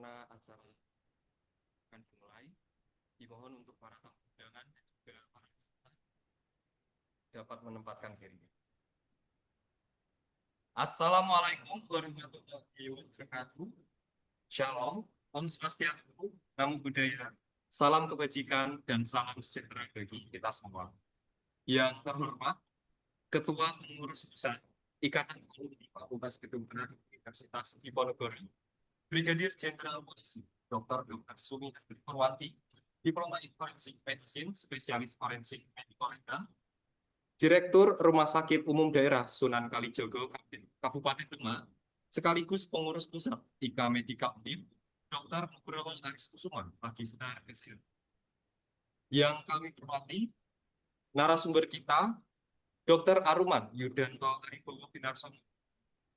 Karena acara akan dimulai, dimohon untuk para tamu undangan dan juga para peserta dapat menempatkan diri. Assalamualaikum warahmatullahi wabarakatuh. Shalom, Om Swastiastu, Namo Buddhaya, salam kebajikan dan salam sejahtera bagi kita semua. Yang terhormat, Ketua Pengurus Pusat Ikatan Alumni Fakultas Kedokteran Universitas Diponegoro, Brigadir Jenderal Polisi Dr. Sumi Purwanti, Diploma in Forensic Medicine, Spesialis Forensik Mediko-Legal, Direktur Rumah Sakit Umum Daerah Sunan Kalijogo, Kabupaten Demak, sekaligus pengurus pusat IKA Medika Undip, Dr. Nugroho Aris Kusuma, Magister Kesehatan. Yang kami hormati, narasumber kita, Dr. Aruman Yudanto Aribowo Binarsono,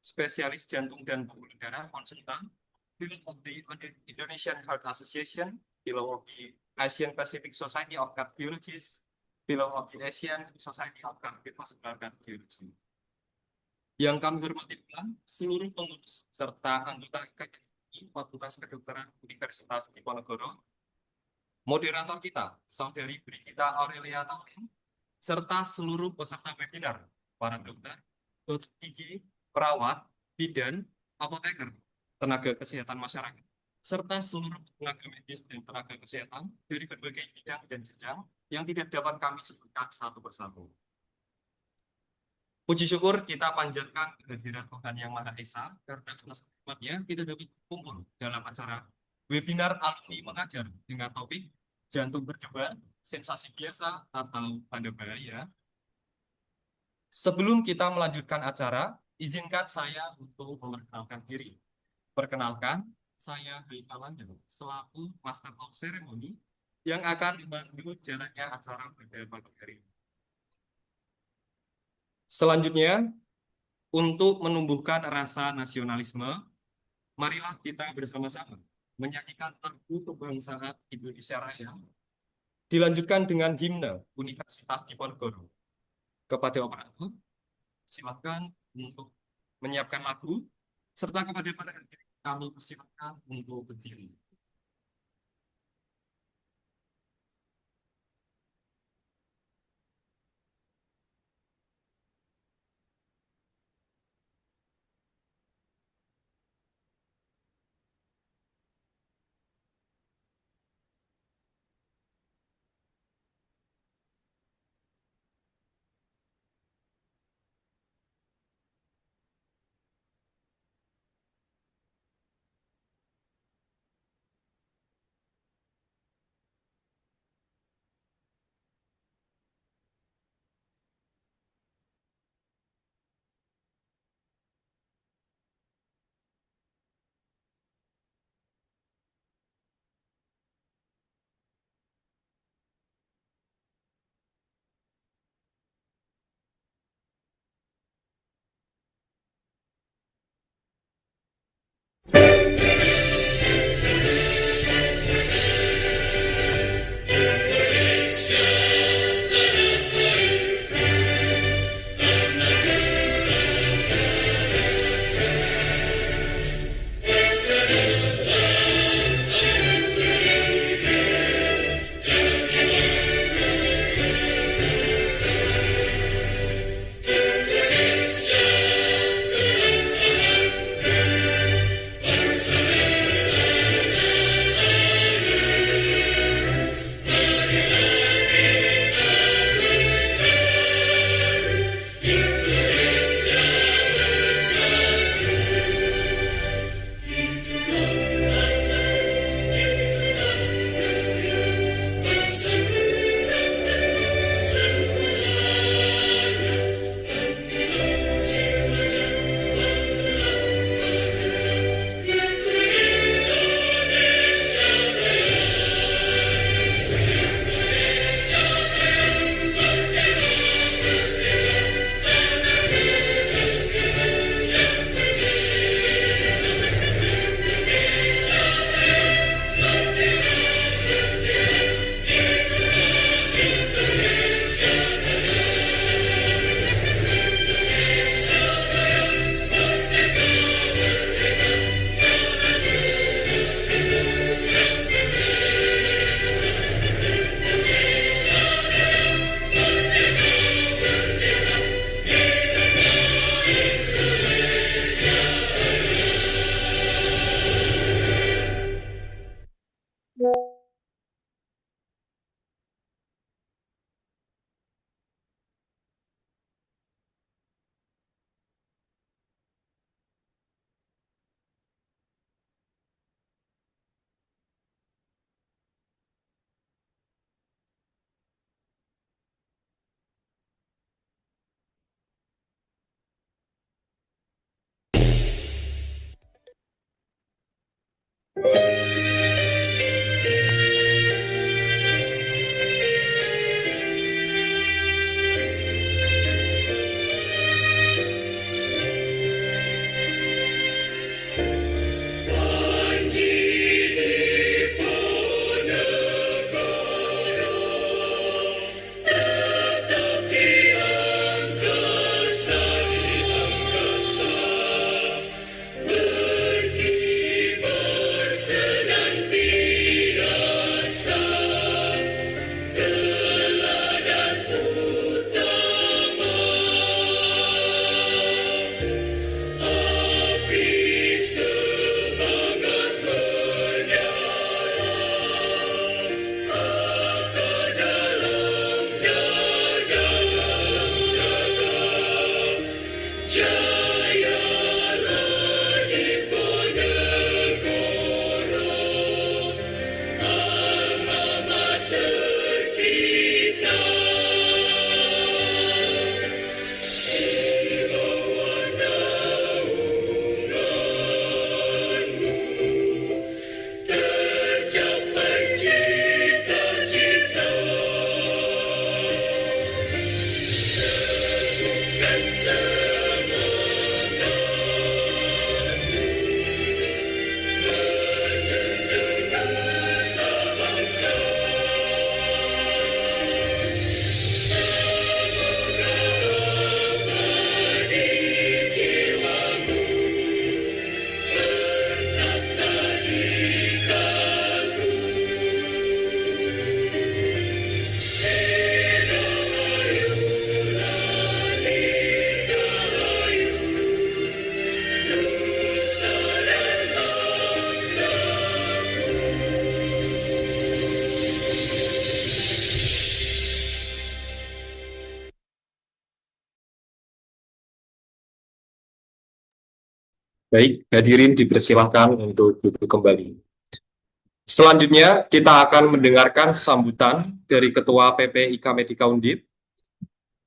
spesialis jantung dan pembuluh darah, konsultan, Fellow of the Indonesian Heart Association, Fellow of the Asian Pacific Society of Cardiologists, Fellow of the Asian Society of Cardiovascular Cardiology. Yang kami hormati pula seluruh pengurus serta anggota KKI Fakultas Kedokteran Universitas Diponegoro, moderator kita, Saudari Brigita Aurelia Taulin, serta seluruh peserta webinar, para dokter, dokter gigi, perawat, bidan, apoteker, tenaga kesehatan masyarakat, serta seluruh tenaga medis dan tenaga kesehatan dari berbagai bidang dan jenjang yang tidak dapat kami sebutkan satu persatu. Puji syukur kita panjatkan kehadiran Tuhan Yang Maha Esa karena atas nikmatnya kita dapat berkumpul dalam acara webinar alumni mengajar dengan topik jantung berdebar, sensasi biasa atau tanda bahaya. Sebelum kita melanjutkan acara, izinkan saya untuk memperkenalkan diri. Perkenalkan, saya Haikal Landel, selaku Master of Ceremony yang akan membantu jalannya acara pada pagi hari ini. Selanjutnya, untuk menumbuhkan rasa nasionalisme, marilah kita bersama-sama menyanyikan lagu kebangsaan Indonesia Raya, dilanjutkan dengan himne Universitas Diponegoro. Kepada operator, silakan untuk menyiapkan lagu, serta kepada para hadirin kami persilakan untuk berdiri. senantiasa teladan utama, api semangat menyala, akar dalam dada, jayalah Diponegoro, alma mater kita. Hilau naunganmu, tercapai cita-cita, teguhkan semangatmu, menjunjung nusa bangsa. Semoga abadi jiwamu, bertata di kalbu. Dirgahayu nusa dan bangsamu. Baik, hadirin dipersilahkan untuk duduk kembali. Selanjutnya, kita akan mendengarkan sambutan dari Ketua PPIK Medika Undip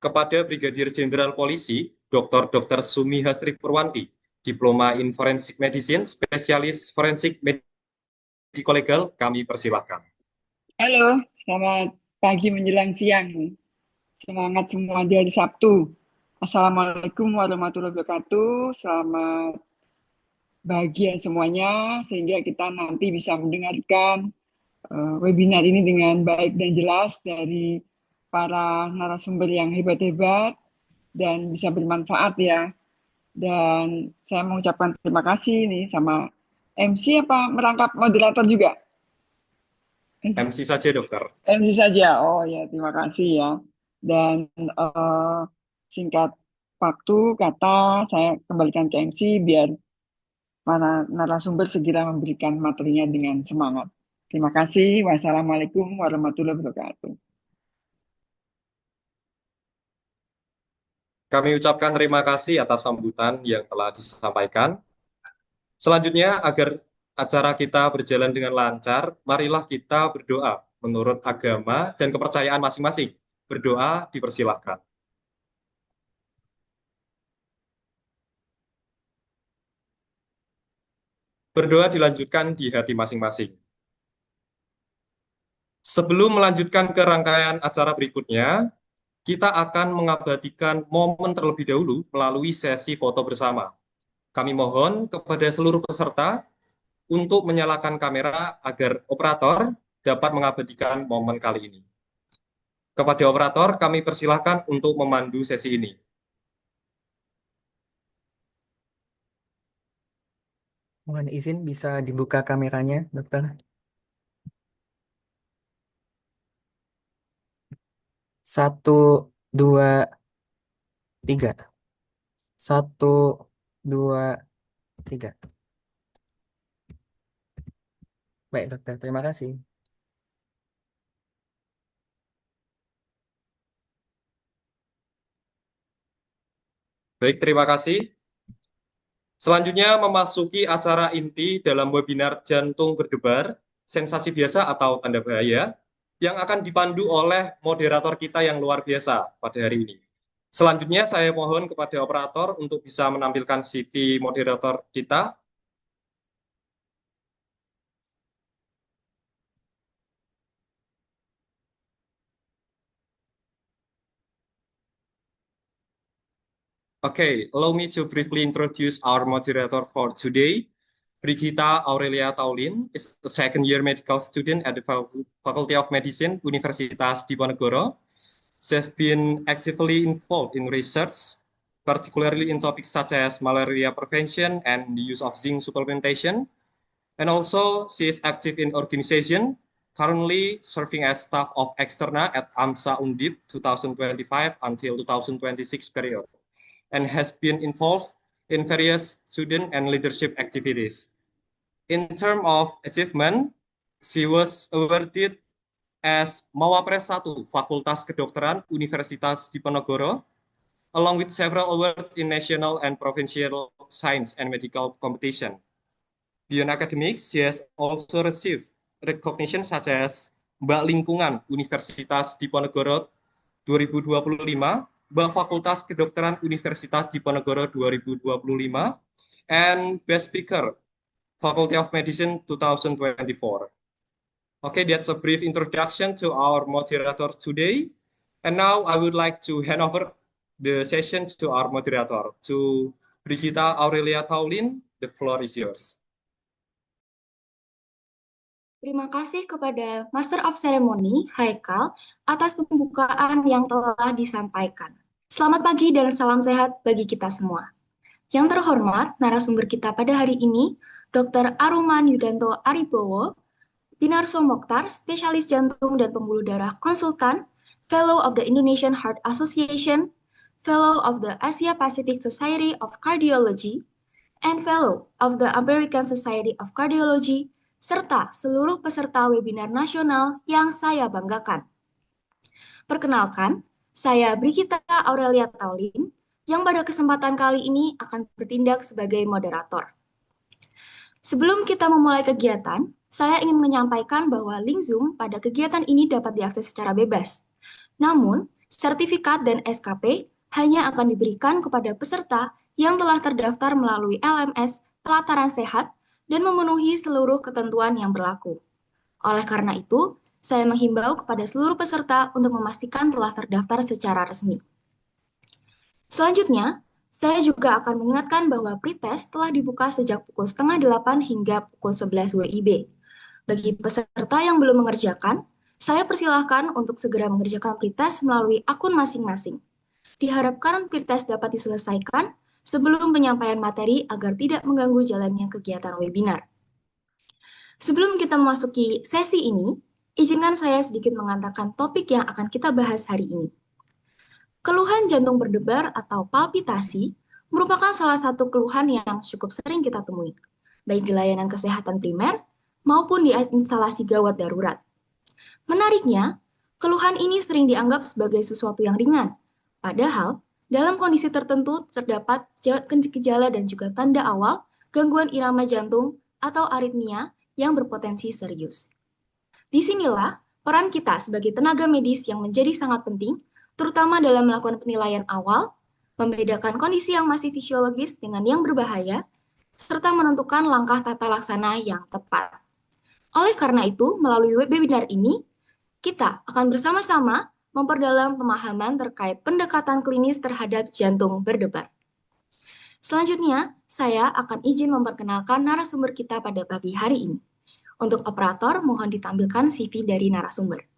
kepada Brigadir Jenderal Polisi Dr. Sumi Hastri Purwanti, Diploma in Forensic Medicine, Spesialis Forensik Medico Legal. Kami persilahkan. Halo, selamat pagi menjelang siang. Semangat semua di hari Sabtu. Assalamualaikum warahmatullahi wabarakatuh. Selamat bahagia semuanya, sehingga kita nanti bisa mendengarkan webinar ini dengan baik dan jelas dari para narasumber yang hebat-hebat dan bisa bermanfaat ya. Dan saya mengucapkan terima kasih nih sama MC apa merangkap moderator juga? MC saja, dokter. MC saja. Oh ya, terima kasih ya. Dan singkat waktu kata saya kembalikan ke MC biar para narasumber segera memberikan materinya dengan semangat. Terima kasih. Wassalamualaikum warahmatullahi wabarakatuh. Kami ucapkan terima kasih atas sambutan yang telah disampaikan. Selanjutnya, agar acara kita berjalan dengan lancar, marilah kita berdoa menurut agama dan kepercayaan masing-masing. Berdoa dipersilahkan. Berdoa dilanjutkan di hati masing-masing. Sebelum melanjutkan ke rangkaian acara berikutnya, kita akan mengabadikan momen terlebih dahulu melalui sesi foto bersama. Kami mohon kepada seluruh peserta untuk menyalakan kamera agar operator dapat mengabadikan momen kali ini. Kepada operator, kami persilahkan untuk memandu sesi ini. Mohon izin bisa dibuka kameranya, dokter. 1, 2, 3. 1, 2, 3. Baik, dokter. Terima kasih. Baik, terima kasih. Selanjutnya memasuki acara inti dalam webinar Jantung Berdebar, Sensasi Biasa atau Tanda Bahaya, yang akan dipandu oleh moderator kita yang luar biasa pada hari ini. Selanjutnya saya mohon kepada operator untuk bisa menampilkan CV moderator kita. Okay, allow me to briefly introduce our moderator for today. Brigitta Aurelia Taulin is a second-year medical student at the Faculty of Medicine, Universitas Diponegoro. She has been actively involved in research, particularly in topics such as malaria prevention and the use of zinc supplementation. And also, she is active in organization, currently serving as staff of Externa at AMSA Undip 2025 until 2026 period, and has been involved in various student and leadership activities. In terms of achievement, she was awarded as Mawapres 1 Fakultas Kedokteran Universitas Diponegoro, along with several awards in national and provincial science and medical competition. Beyond academics, she has also received recognition such as Mbak Lingkungan Universitas Diponegoro 2025, Mbak Fakultas Kedokteran Universitas Diponegoro 2025, and Best Speaker Faculty of Medicine 2024. Okay, that's a brief introduction to our moderator today. And now I would like to hand over the session to our moderator, to Brigita Aurelia Taulin. The floor is yours. Terima kasih kepada Master of Ceremony, Haikal, atas pembukaan yang telah disampaikan. Selamat pagi dan salam sehat bagi kita semua. Yang terhormat, narasumber kita pada hari ini, Dr. Aruman Yudanto Aribowo, Binarso Mokhtar, spesialis jantung dan pembuluh darah konsultan, Fellow of the Indonesian Heart Association, Fellow of the Asia Pacific Society of Cardiology, and Fellow of the American Society of Cardiology, serta seluruh peserta webinar nasional yang saya banggakan. Perkenalkan, saya Brigita Aurelia Taulin, yang pada kesempatan kali ini akan bertindak sebagai moderator. Sebelum kita memulai kegiatan, saya ingin menyampaikan bahwa link Zoom pada kegiatan ini dapat diakses secara bebas. Namun, sertifikat dan SKP hanya akan diberikan kepada peserta yang telah terdaftar melalui LMS Pelataran Sehat dan memenuhi seluruh ketentuan yang berlaku. Oleh karena itu, saya menghimbau kepada seluruh peserta untuk memastikan telah terdaftar secara resmi. Selanjutnya, saya juga akan mengingatkan bahwa pretest telah dibuka sejak pukul 7:30 hingga pukul 11 WIB. Bagi peserta yang belum mengerjakan, saya persilahkan untuk segera mengerjakan pretest melalui akun masing-masing. Diharapkan pretest dapat diselesaikan sebelum penyampaian materi agar tidak mengganggu jalannya kegiatan webinar. Sebelum kita memasuki sesi ini, izinkan saya sedikit mengatakan topik yang akan kita bahas hari ini. Keluhan jantung berdebar atau palpitasi merupakan salah satu keluhan yang cukup sering kita temui, baik di layanan kesehatan primer maupun di instalasi gawat darurat. Menariknya, keluhan ini sering dianggap sebagai sesuatu yang ringan, padahal dalam kondisi tertentu terdapat gejala dan juga tanda awal gangguan irama jantung atau aritmia yang berpotensi serius. Disinilah peran kita sebagai tenaga medis yang menjadi sangat penting, terutama dalam melakukan penilaian awal, membedakan kondisi yang masih fisiologis dengan yang berbahaya, serta menentukan langkah tata laksana yang tepat. Oleh karena itu, melalui webinar ini, kita akan bersama-sama memperdalam pemahaman terkait pendekatan klinis terhadap jantung berdebar. Selanjutnya, saya akan izin memperkenalkan narasumber kita pada pagi hari ini. Untuk operator, mohon ditampilkan CV dari narasumber.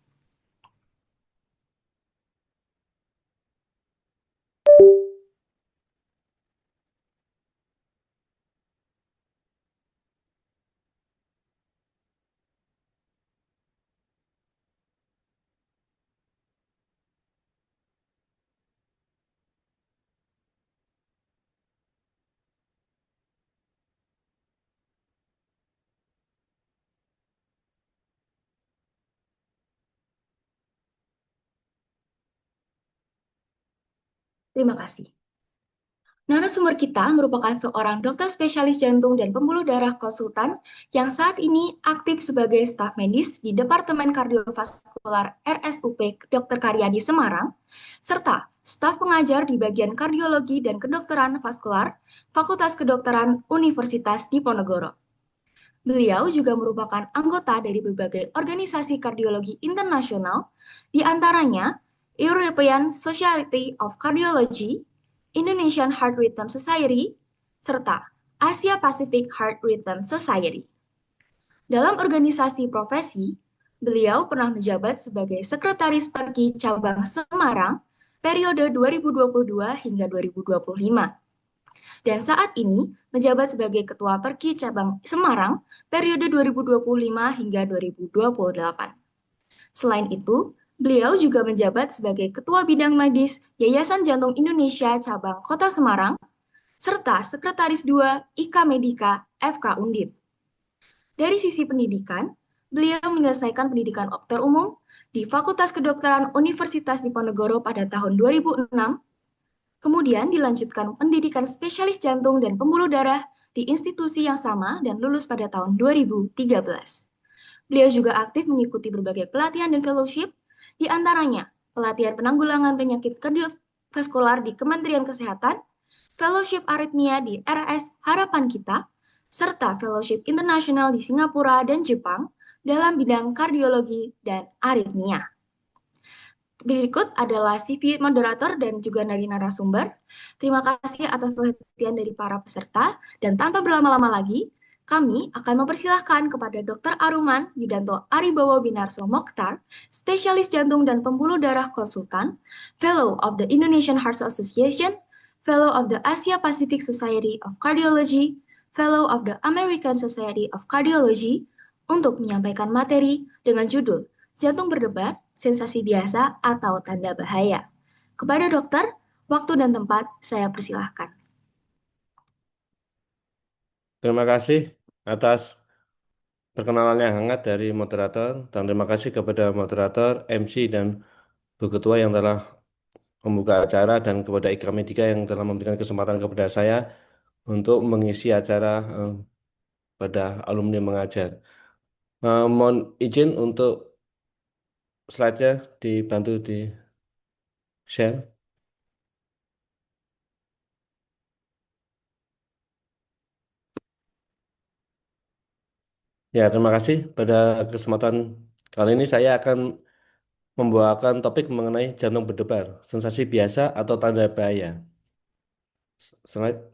Terima kasih. Narasumber kita merupakan seorang dokter spesialis jantung dan pembuluh darah konsultan yang saat ini aktif sebagai staf medis di Departemen Kardiovaskular RSUP Dr. Karyadi Semarang, serta staf pengajar di bagian kardiologi dan kedokteran vaskular Fakultas Kedokteran Universitas Diponegoro. Beliau juga merupakan anggota dari berbagai organisasi kardiologi internasional, di antaranya European Society of Cardiology, Indonesian Heart Rhythm Society, serta Asia Pacific Heart Rhythm Society. Dalam organisasi profesi, beliau pernah menjabat sebagai Sekretaris Perki Cabang Semarang periode 2022 hingga 2025. Dan saat ini menjabat sebagai Ketua Perki Cabang Semarang periode 2025 hingga 2028. Selain itu, beliau juga menjabat sebagai Ketua Bidang Medis Yayasan Jantung Indonesia Cabang Kota Semarang, serta Sekretaris 2 IKA Medika FK Undip. Dari sisi pendidikan, beliau menyelesaikan pendidikan dokter umum di Fakultas Kedokteran Universitas Diponegoro pada tahun 2006, kemudian dilanjutkan pendidikan spesialis jantung dan pembuluh darah di institusi yang sama dan lulus pada tahun 2013. Beliau juga aktif mengikuti berbagai pelatihan dan fellowship, di antaranya pelatihan penanggulangan penyakit kardiovaskular di Kementerian Kesehatan, fellowship aritmia di RS Harapan Kita, serta fellowship internasional di Singapura dan Jepang dalam bidang kardiologi dan aritmia. Berikut adalah CV moderator dan juga dari narasumber. Terima kasih atas perhatian dari para peserta, dan tanpa berlama-lama lagi, kami akan mempersilahkan kepada Dr. Aruman Yudanto Aribowo Binarso Mokhtar, spesialis jantung dan pembuluh darah konsultan, Fellow of the Indonesian Heart Association, Fellow of the Asia Pacific Society of Cardiology, Fellow of the American Society of Cardiology, untuk menyampaikan materi dengan judul Jantung Berdebar, Sensasi Biasa atau Tanda Bahaya. Kepada dokter, waktu dan tempat saya persilahkan. Terima kasih atas perkenalan yang hangat dari moderator, dan terima kasih kepada moderator, MC, dan Bu Ketua yang telah membuka acara, dan kepada IKA Medika yang telah memberikan kesempatan kepada saya untuk mengisi acara pada alumni mengajar. Mohon izin untuk slide-nya dibantu di share. Ya, terima kasih. Pada kesempatan kali ini saya akan membawakan topik mengenai jantung berdebar, sensasi biasa atau tanda bahaya. Slide.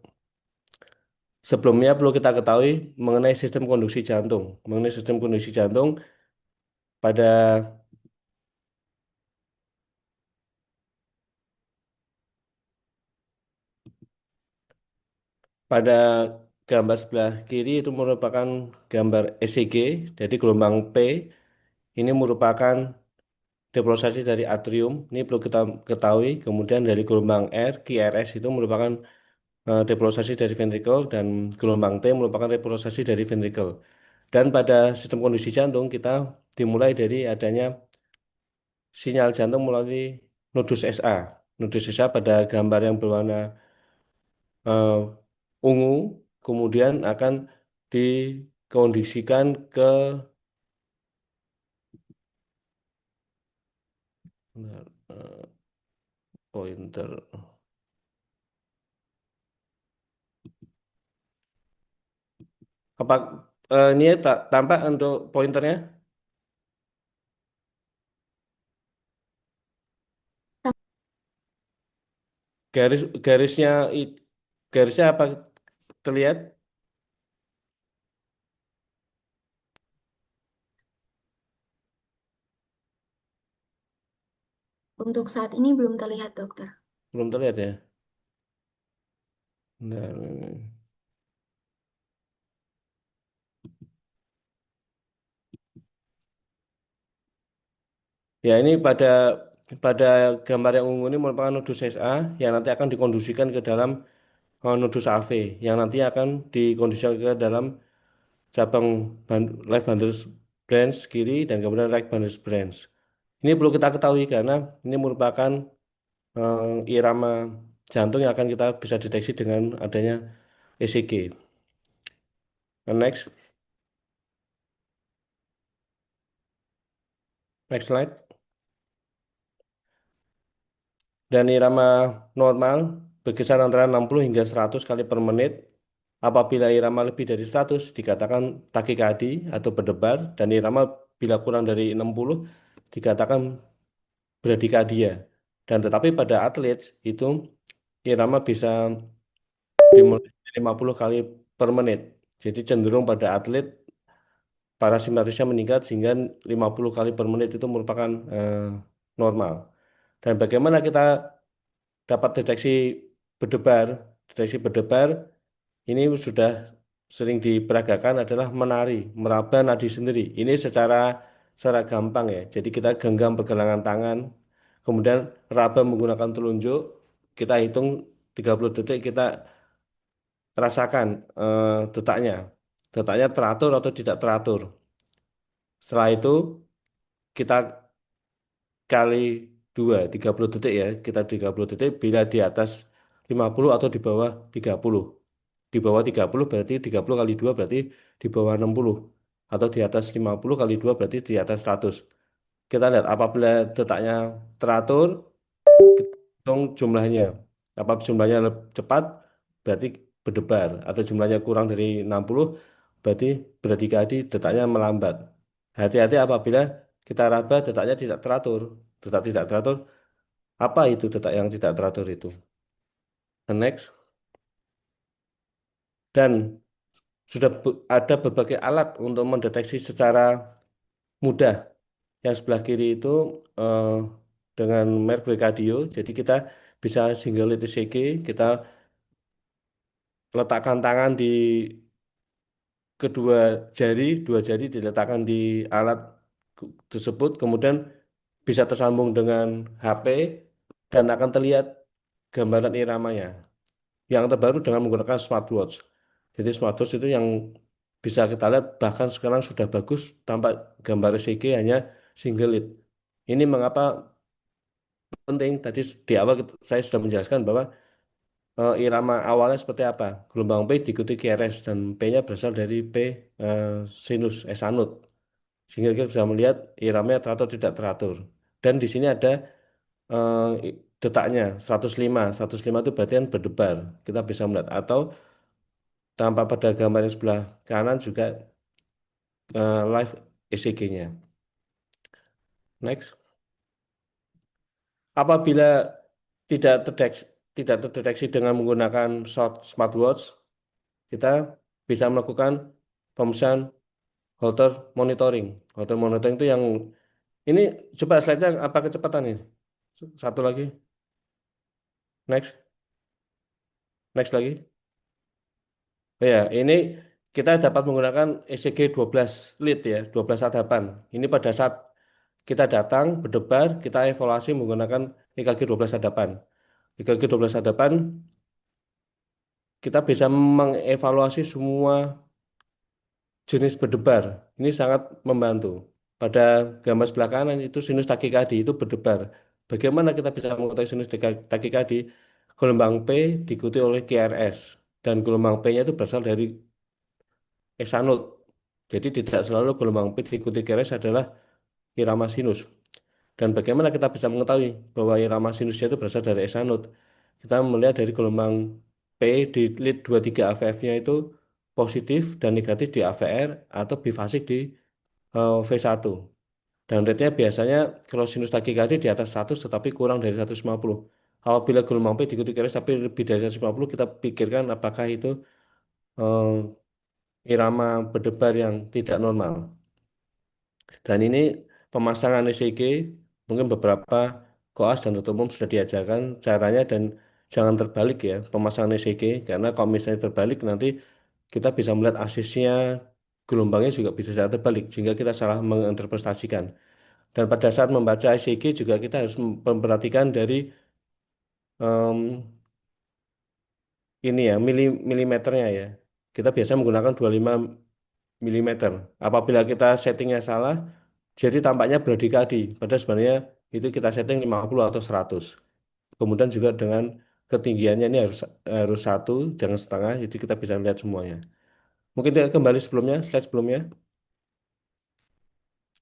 Sebelumnya perlu kita ketahui mengenai sistem konduksi jantung. Mengenai sistem konduksi jantung pada pada gambar sebelah kiri itu merupakan gambar ECG, jadi gelombang P ini merupakan depolarisasi dari atrium, ini perlu kita ketahui. Kemudian dari gelombang R, QRS itu merupakan depolarisasi dari ventricle, dan gelombang T merupakan repolarisasi dari ventricle. Dan pada sistem kondisi jantung kita dimulai dari adanya sinyal jantung melalui nodus SA. Nodus SA pada gambar yang berwarna ungu, kemudian akan dikondisikan ke pointer. Apa ini tampak untuk pointernya? Garisnya garisnya apa terlihat? Untuk saat ini belum terlihat, dokter. Belum terlihat ya. Nah, ya, ini pada gambar yang ungu ini merupakan nodus SA yang nanti akan dikondisikan ke dalam nodus AV yang nanti akan dikondisikan ke dalam cabang left bundle branch kiri dan kemudian right bundle branch. Ini perlu kita ketahui karena ini merupakan irama jantung yang akan kita bisa deteksi dengan adanya ECG. Next. Next slide. Dan irama normal berkisar antara 60 hingga 100 kali per menit. Apabila irama lebih dari 100 dikatakan takikardi atau berdebar, dan irama bila kurang dari 60 dikatakan bradikardia. Dan tetapi pada atlet itu irama bisa dimulai dari 50 kali per menit. Jadi cenderung pada atlet parasimpatisnya meningkat sehingga 50 kali per menit itu merupakan normal. Dan bagaimana kita dapat deteksi berdebar Deteksi berdebar ini sudah sering diperagakan adalah menari, meraba nadi sendiri. Ini secara gampang ya. Jadi kita genggam pergelangan tangan, kemudian raba menggunakan telunjuk, kita hitung 30 detik, kita rasakan detaknya. Detaknya teratur atau tidak teratur. Setelah itu kita kali 30 detik ya. Kita 30 detik bila di atas 50 atau di bawah 30. Di bawah 30 berarti 30 kali 2 berarti di bawah 60. Atau di atas 50 kali 2 berarti di atas 100. Kita lihat apabila detaknya teratur, kita hitung jumlahnya. Apabila jumlahnya cepat berarti berdebar. Atau jumlahnya kurang dari 60 berarti berdikadi detaknya melambat. Hati-hati apabila kita raba detaknya tidak teratur. Detak tidak teratur, apa itu detak yang tidak teratur itu? Next. Dan sudah ada berbagai alat untuk mendeteksi secara mudah. Yang sebelah kiri itu eh, dengan merek Wekadio, jadi kita bisa single lead ECG, kita letakkan tangan di kedua jari, dua jari diletakkan di alat tersebut, kemudian bisa tersambung dengan HP dan akan terlihat gambaran iramanya. Yang terbaru dengan menggunakan smartwatch. Jadi smartwatch itu yang bisa kita lihat bahkan sekarang sudah bagus tampak gambar ECG hanya single lead. Ini mengapa penting? Tadi di awal saya sudah menjelaskan bahwa irama awalnya seperti apa. Gelombang P diikuti QRS dan P-nya berasal dari P eh, sinus esanut. Sehingga kita bisa melihat iramanya teratur tidak teratur. Dan di sini ada detaknya 105. 105 itu berarti kan berdebar. Kita bisa melihat atau tampak pada gambar yang sebelah kanan juga live ECG-nya. Next. Apabila tidak terdeteksi, tidak terdeteksi dengan menggunakan smartwatch, kita bisa melakukan pemeriksaan Holter monitoring. Holter monitoring itu yang ini coba slide-nya apa kecepatan ini? Satu lagi. Next. Next lagi. Ya, ini kita dapat menggunakan ECG 12 lead ya, 12 sadapan. Ini pada saat kita datang berdebar, kita evaluasi menggunakan EKG 12 sadapan. EKG 12 sadapan kita bisa mengevaluasi semua jenis berdebar. Ini sangat membantu. Pada gambar sebelah kanan itu sinus takikadi itu berdebar. Bagaimana kita bisa mengetahui sinus takikadi? Gelombang P diikuti oleh QRS dan gelombang P-nya itu berasal dari eksanut. Jadi tidak selalu gelombang P diikuti QRS adalah irama sinus. Dan bagaimana kita bisa mengetahui bahwa irama sinusnya itu berasal dari eksanut? Kita melihat dari gelombang P di lead 23 AVF-nya itu positif dan negatif di AVR atau bifasik di V1. Dan rate-nya biasanya kalau sinus takikadi di atas 100 tetapi kurang dari 150. Apabila gelombang P diikuti QRS tapi lebih dari 150, kita pikirkan apakah itu eh, irama berdebar yang tidak normal. Dan ini pemasangan ECG mungkin beberapa koas dan dokter umum sudah diajarkan caranya dan jangan terbalik ya pemasangan ECG karena kalau misalnya terbalik nanti kita bisa melihat asisnya gelombangnya juga bisa saja terbalik sehingga kita salah menginterpretasikan. Dan pada saat membaca ECG juga kita harus memperhatikan dari em, ini ya milimeternya ya. Kita biasa menggunakan 25 milimeter. Apabila kita settingnya salah, jadi tampaknya berdikadi. Padahal sebenarnya itu kita setting 50 atau 100. Kemudian juga dengan ketinggiannya ini harus harus 1, jangan setengah. Jadi kita bisa melihat semuanya. Mungkin kita kembali sebelumnya, slide sebelumnya.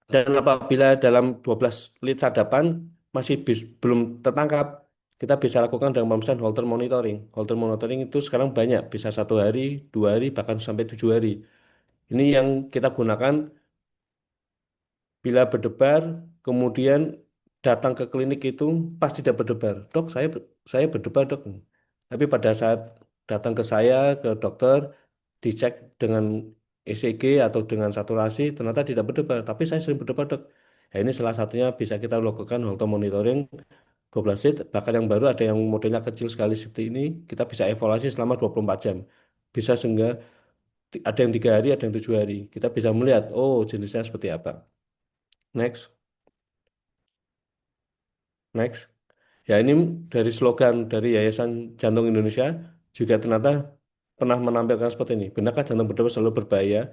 Dan apabila dalam 12 lead sadapan masih belum tertangkap, kita bisa lakukan dengan pemeriksaan Holter monitoring. Holter monitoring itu sekarang banyak, bisa 1 hari, 2 hari, bahkan sampai 7 hari. Ini yang kita gunakan bila berdebar, kemudian datang ke klinik itu pas tidak berdebar. Dok, saya berdebar, dok. Tapi pada saat datang ke saya, ke dokter, dicek dengan ECG atau dengan saturasi, ternyata tidak berdebar. Tapi saya sering berdebar, dok. Ya, ini salah satunya bisa kita lakukan Holter monitoring 12 detik, bahkan yang baru ada yang modelnya kecil sekali seperti ini, kita bisa evaluasi selama 24 jam. Bisa sehingga ada yang 3 hari, ada yang 7 hari. Kita bisa melihat, oh jenisnya seperti apa. Next, next. Ya ini dari slogan dari Yayasan Jantung Indonesia juga ternyata pernah menampilkan seperti ini. Benarkah jantung berdebar selalu berbahaya?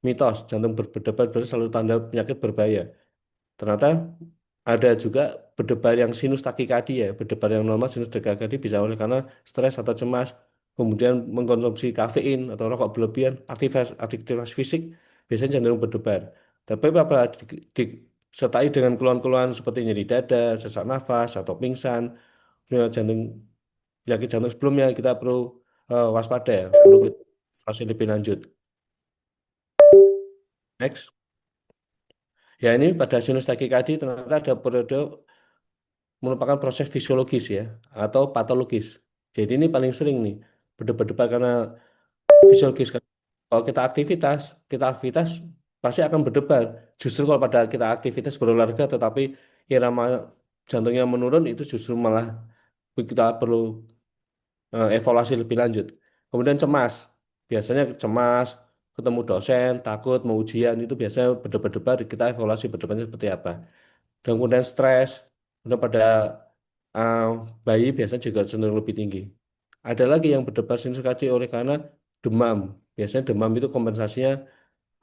Mitos, jantung berdebar berarti selalu tanda penyakit berbahaya. Ternyata ada juga berdebar yang sinus takikadi ya, berdebar yang normal sinus takikadi bisa oleh karena stres atau cemas, kemudian mengkonsumsi kafein atau rokok berlebihan, aktivitas fisik, biasanya cenderung berdebar. Tapi apabila disertai dengan keluhan-keluhan seperti nyeri dada, sesak nafas atau pingsan, jantung penyakit jantung sebelumnya kita perlu waspada ya, perlu evaluasi lebih lanjut. Next. Ya ini pada sinus takikadi ternyata ada periode merupakan proses fisiologis ya atau patologis. Jadi ini paling sering nih berdebar-debar karena fisiologis. Kalau kita aktivitas pasti akan berdebar. Justru kalau pada kita aktivitas berolahraga tetapi irama jantungnya menurun itu justru malah kita perlu evaluasi lebih lanjut. Kemudian cemas, biasanya cemas, ketemu dosen, takut mau ujian itu biasanya berdebar-debar kita evaluasi berdebarnya seperti apa. Dan kemudian stres, kemudian pada uh, bayi biasanya juga cenderung lebih tinggi. Ada lagi yang berdebar sinus kaki oleh karena demam. Biasanya demam itu kompensasinya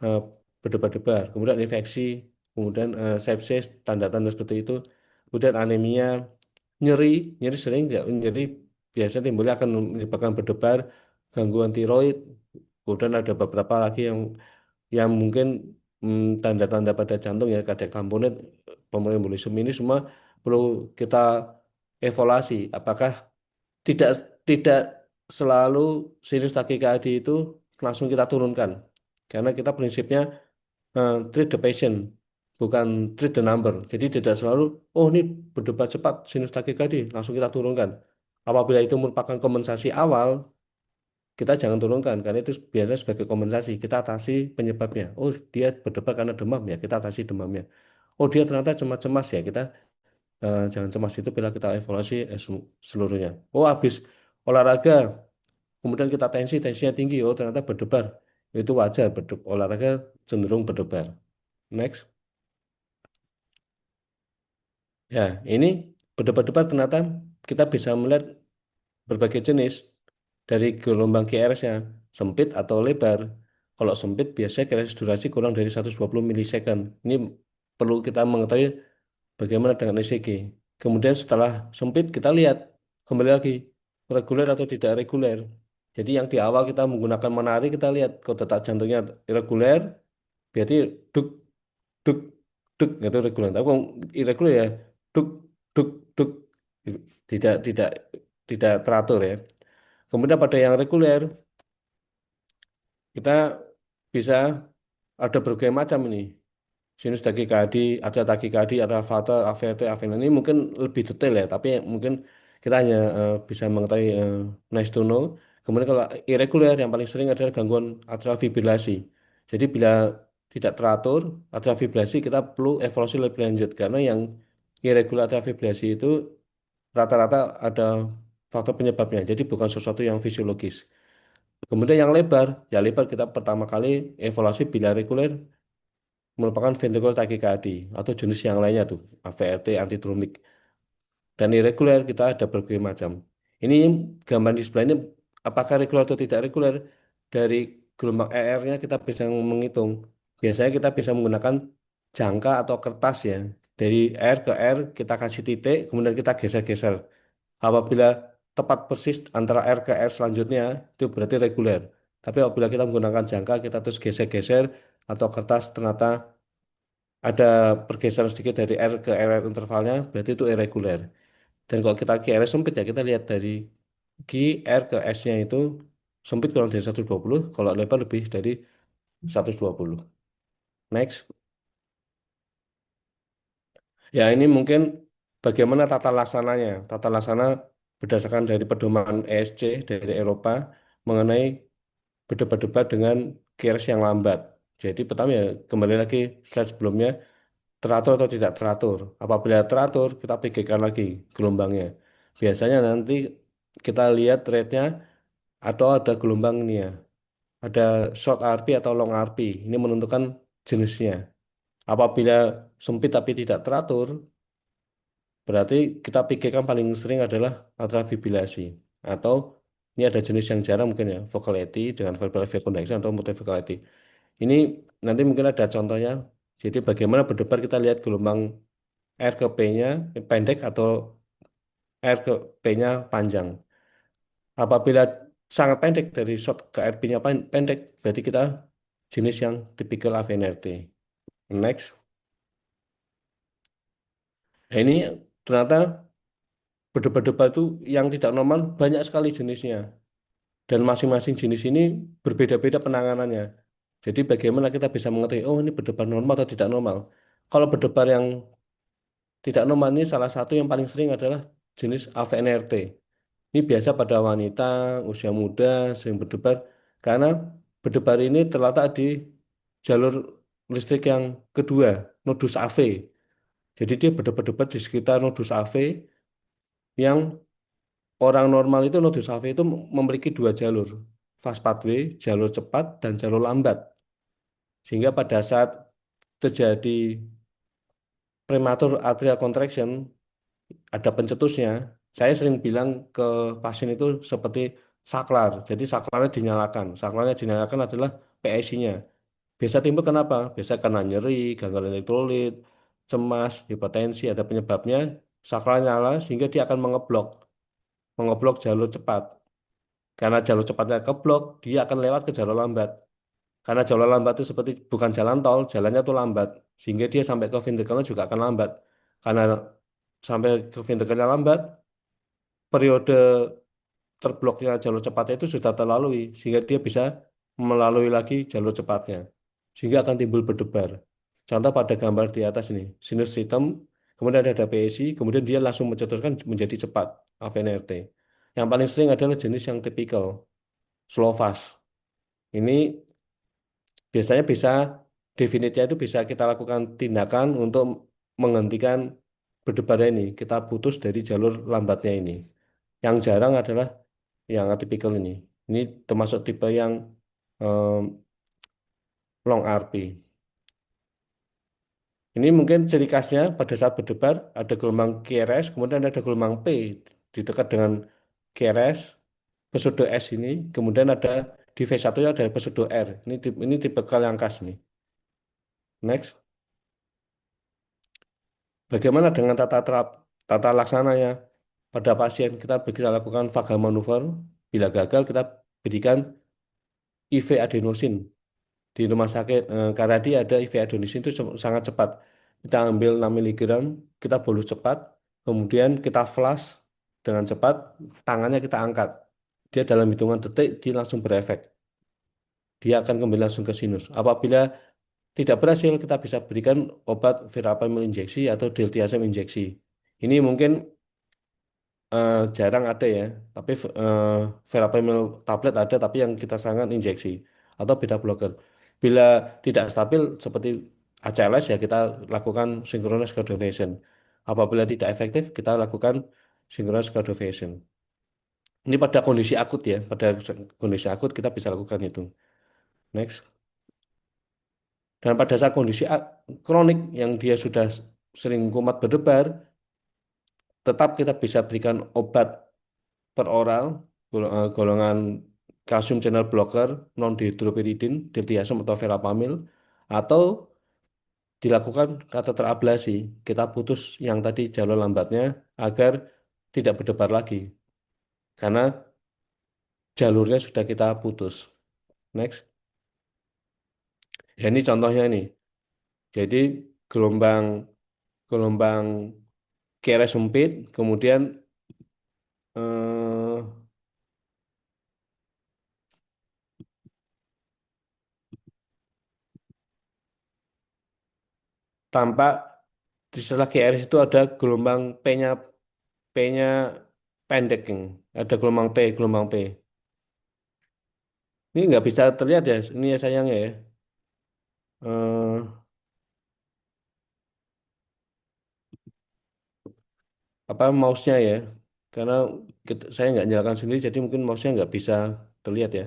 uh, berdebar-debar. Kemudian infeksi, kemudian sepsis, tanda-tanda seperti itu. Kemudian anemia, nyeri, nyeri sering nggak? Nyeri biasanya timbulnya akan menyebabkan berdebar, gangguan tiroid. Kemudian ada beberapa lagi yang mungkin tanda-tanda pada jantung ya kardiak tamponade, pembuluh embolisme ini semua perlu kita evaluasi apakah tidak tidak selalu sinus takikadi itu langsung kita turunkan karena kita prinsipnya treat the patient bukan treat the number jadi tidak selalu oh ini berdebar cepat sinus takikadi langsung kita turunkan apabila itu merupakan kompensasi awal kita jangan turunkan karena itu biasanya sebagai kompensasi kita atasi penyebabnya oh dia berdebar karena demam ya kita atasi demamnya oh dia ternyata cemas-cemas ya kita jangan cemas itu bila kita evaluasi seluruhnya oh habis olahraga kemudian kita tensinya tinggi oh ternyata berdebar itu wajar olahraga cenderung berdebar next ya ini berdebar-debar ternyata kita bisa melihat berbagai jenis dari gelombang QRS-nya, sempit atau lebar. Kalau sempit biasanya QRS durasi kurang dari 120 milisecond. Ini perlu kita mengetahui bagaimana dengan ECG. Kemudian setelah sempit kita lihat kembali lagi reguler atau tidak reguler. Jadi yang di awal kita menggunakan menari kita lihat kalau detak jantungnya irreguler berarti duk duk duk itu reguler. Tapi kalau irreguler ya duk duk duk tidak tidak tidak teratur ya. Kemudian pada yang reguler, kita bisa ada berbagai macam ini. Sinus takikadi, ada takikadi, ada fata, AVT, AVN. Ini mungkin lebih detail ya, tapi mungkin kita hanya bisa mengetahui nice to know. Kemudian kalau irreguler yang paling sering adalah gangguan atrial fibrilasi. Jadi bila tidak teratur atrial fibrilasi kita perlu evaluasi lebih lanjut karena yang irregular atrial fibrilasi itu rata-rata ada faktor penyebabnya. Jadi bukan sesuatu yang fisiologis. Kemudian yang lebar, ya lebar kita pertama kali evaluasi bila reguler merupakan ventricular tachycardia atau jenis yang lainnya tuh, AVRT, antidromik. Dan irreguler kita ada berbagai macam. Ini gambar di sebelah ini apakah reguler atau tidak reguler dari gelombang ER-nya kita bisa menghitung. Biasanya kita bisa menggunakan jangka atau kertas ya. Dari R ke R kita kasih titik, kemudian kita geser-geser. Apabila tepat persis antara R ke R selanjutnya, itu berarti reguler. Tapi apabila kita menggunakan jangka, kita terus geser-geser atau kertas ternyata ada pergeseran sedikit dari R ke R intervalnya, berarti itu irreguler. Dan kalau kita QRS sempit ya, kita lihat dari Q, R ke S-nya itu sempit kurang dari 120, kalau lebar lebih dari 120. Next. Ya ini mungkin bagaimana tata laksananya. Tata laksana berdasarkan dari pedoman ESC dari Eropa mengenai berdebat-debat dengan QRS yang lambat. Jadi pertama ya kembali lagi slide sebelumnya teratur atau tidak teratur. Apabila teratur, kita pikirkan lagi gelombangnya. Biasanya nanti kita lihat rate-nya atau ada gelombang ini ya. Ada short RP atau long RP. Ini menentukan jenisnya. Apabila sempit tapi tidak teratur, berarti kita pikirkan paling sering adalah atrial fibrillasi. Atau ini ada jenis yang jarang mungkin ya, focal eti dengan verbal AV conduction atau multifocal eti. Ini nanti mungkin ada contohnya. Jadi bagaimana berdebar kita lihat gelombang R ke P-nya pendek atau R ke P-nya panjang. Apabila sangat pendek dari short ke RP-nya pendek, berarti kita jenis yang tipikal AVNRT. Next. Nah, ini ternyata berdebar-debar itu yang tidak normal banyak sekali jenisnya. Dan masing-masing jenis ini berbeda-beda penanganannya. Jadi bagaimana kita bisa mengerti, oh ini berdebar normal atau tidak normal. Kalau berdebar yang tidak normal ini salah satu yang paling sering adalah jenis AVNRT. Ini biasa pada wanita usia muda sering berdebar karena berdebar ini terletak di jalur listrik yang kedua, nodus AV. Jadi dia berdebar-debar di sekitar nodus AV yang orang normal itu nodus AV itu memiliki dua jalur, fast pathway, jalur cepat dan jalur lambat. Sehingga pada saat terjadi prematur atrial contraction ada pencetusnya. Saya sering bilang ke pasien itu seperti saklar. Jadi saklarnya dinyalakan. Saklarnya dinyalakan adalah PSI-nya. Biasa timbul kenapa? Biasa karena nyeri, gangguan elektrolit, cemas, hipertensi, ada penyebabnya. Saklar nyala sehingga dia akan mengeblok jalur cepat. Karena jalur cepatnya keblok, dia akan lewat ke jalur lambat. Karena jalur lambat itu seperti bukan jalan tol, jalannya tuh lambat. Sehingga dia sampai ke ventrikelnya juga akan lambat. Karena sampai ke ventrikelnya lambat, periode terbloknya jalur cepatnya itu sudah terlalui sehingga dia bisa melalui lagi jalur cepatnya sehingga akan timbul berdebar. Contoh pada gambar di atas ini, sinus ritem, kemudian ada PSI, kemudian dia langsung mencetuskan menjadi cepat, AVNRT. Yang paling sering adalah jenis yang tipikal, slow fast. Ini biasanya bisa, definitnya itu bisa kita lakukan tindakan untuk menghentikan berdebar ini. Kita putus dari jalur lambatnya ini. Yang jarang adalah yang atipikal ini. Ini termasuk tipe yang em, long RP. Ini mungkin ciri khasnya pada saat berdebar ada gelombang QRS, kemudian ada gelombang P ditekan dengan QRS, pseudo S ini, kemudian ada di V1 ada pseudo R. Ini tipe yang khas nih. Next. Bagaimana dengan tata laksananya? Pada pasien kita bisa lakukan vagal manuver. Bila gagal kita berikan IV adenosin di rumah sakit karena dia ada IV adenosin itu sangat cepat. Kita ambil 6 miligram, kita bolus cepat, kemudian kita flash dengan cepat, tangannya kita angkat. Dia dalam hitungan detik dia langsung berefek. Dia akan kembali langsung ke sinus. Apabila tidak berhasil, kita bisa berikan obat verapamil injeksi atau diltiazem injeksi. Ini mungkin jarang ada ya, tapi verapamil tablet ada, tapi yang kita sarankan injeksi atau beta blocker. Bila tidak stabil seperti ACLS ya kita lakukan synchronous coordination. Apabila tidak efektif, kita lakukan synchronous coordination. Ini pada kondisi akut ya, pada kondisi akut kita bisa lakukan itu. Next. Dan pada saat kondisi kronik yang dia sudah sering kumat berdebar, tetap kita bisa berikan obat per oral golongan kalsium channel blocker non dihidropyridin diltiazem atau verapamil atau dilakukan kateter ablasi kita putus yang tadi jalur lambatnya agar tidak berdebar lagi karena jalurnya sudah kita putus. Next. Ya ini contohnya nih. Jadi gelombang gelombang KRS sempit kemudian eh, tampak di setelah GRS itu ada gelombang P-nya pendek ini. Ada gelombang P, gelombang P. Ini nggak bisa terlihat ya, ini ya sayangnya ya. Eh, apa mouse-nya ya, karena saya nggak nyalakan sendiri, jadi mungkin mouse-nya nggak bisa terlihat ya.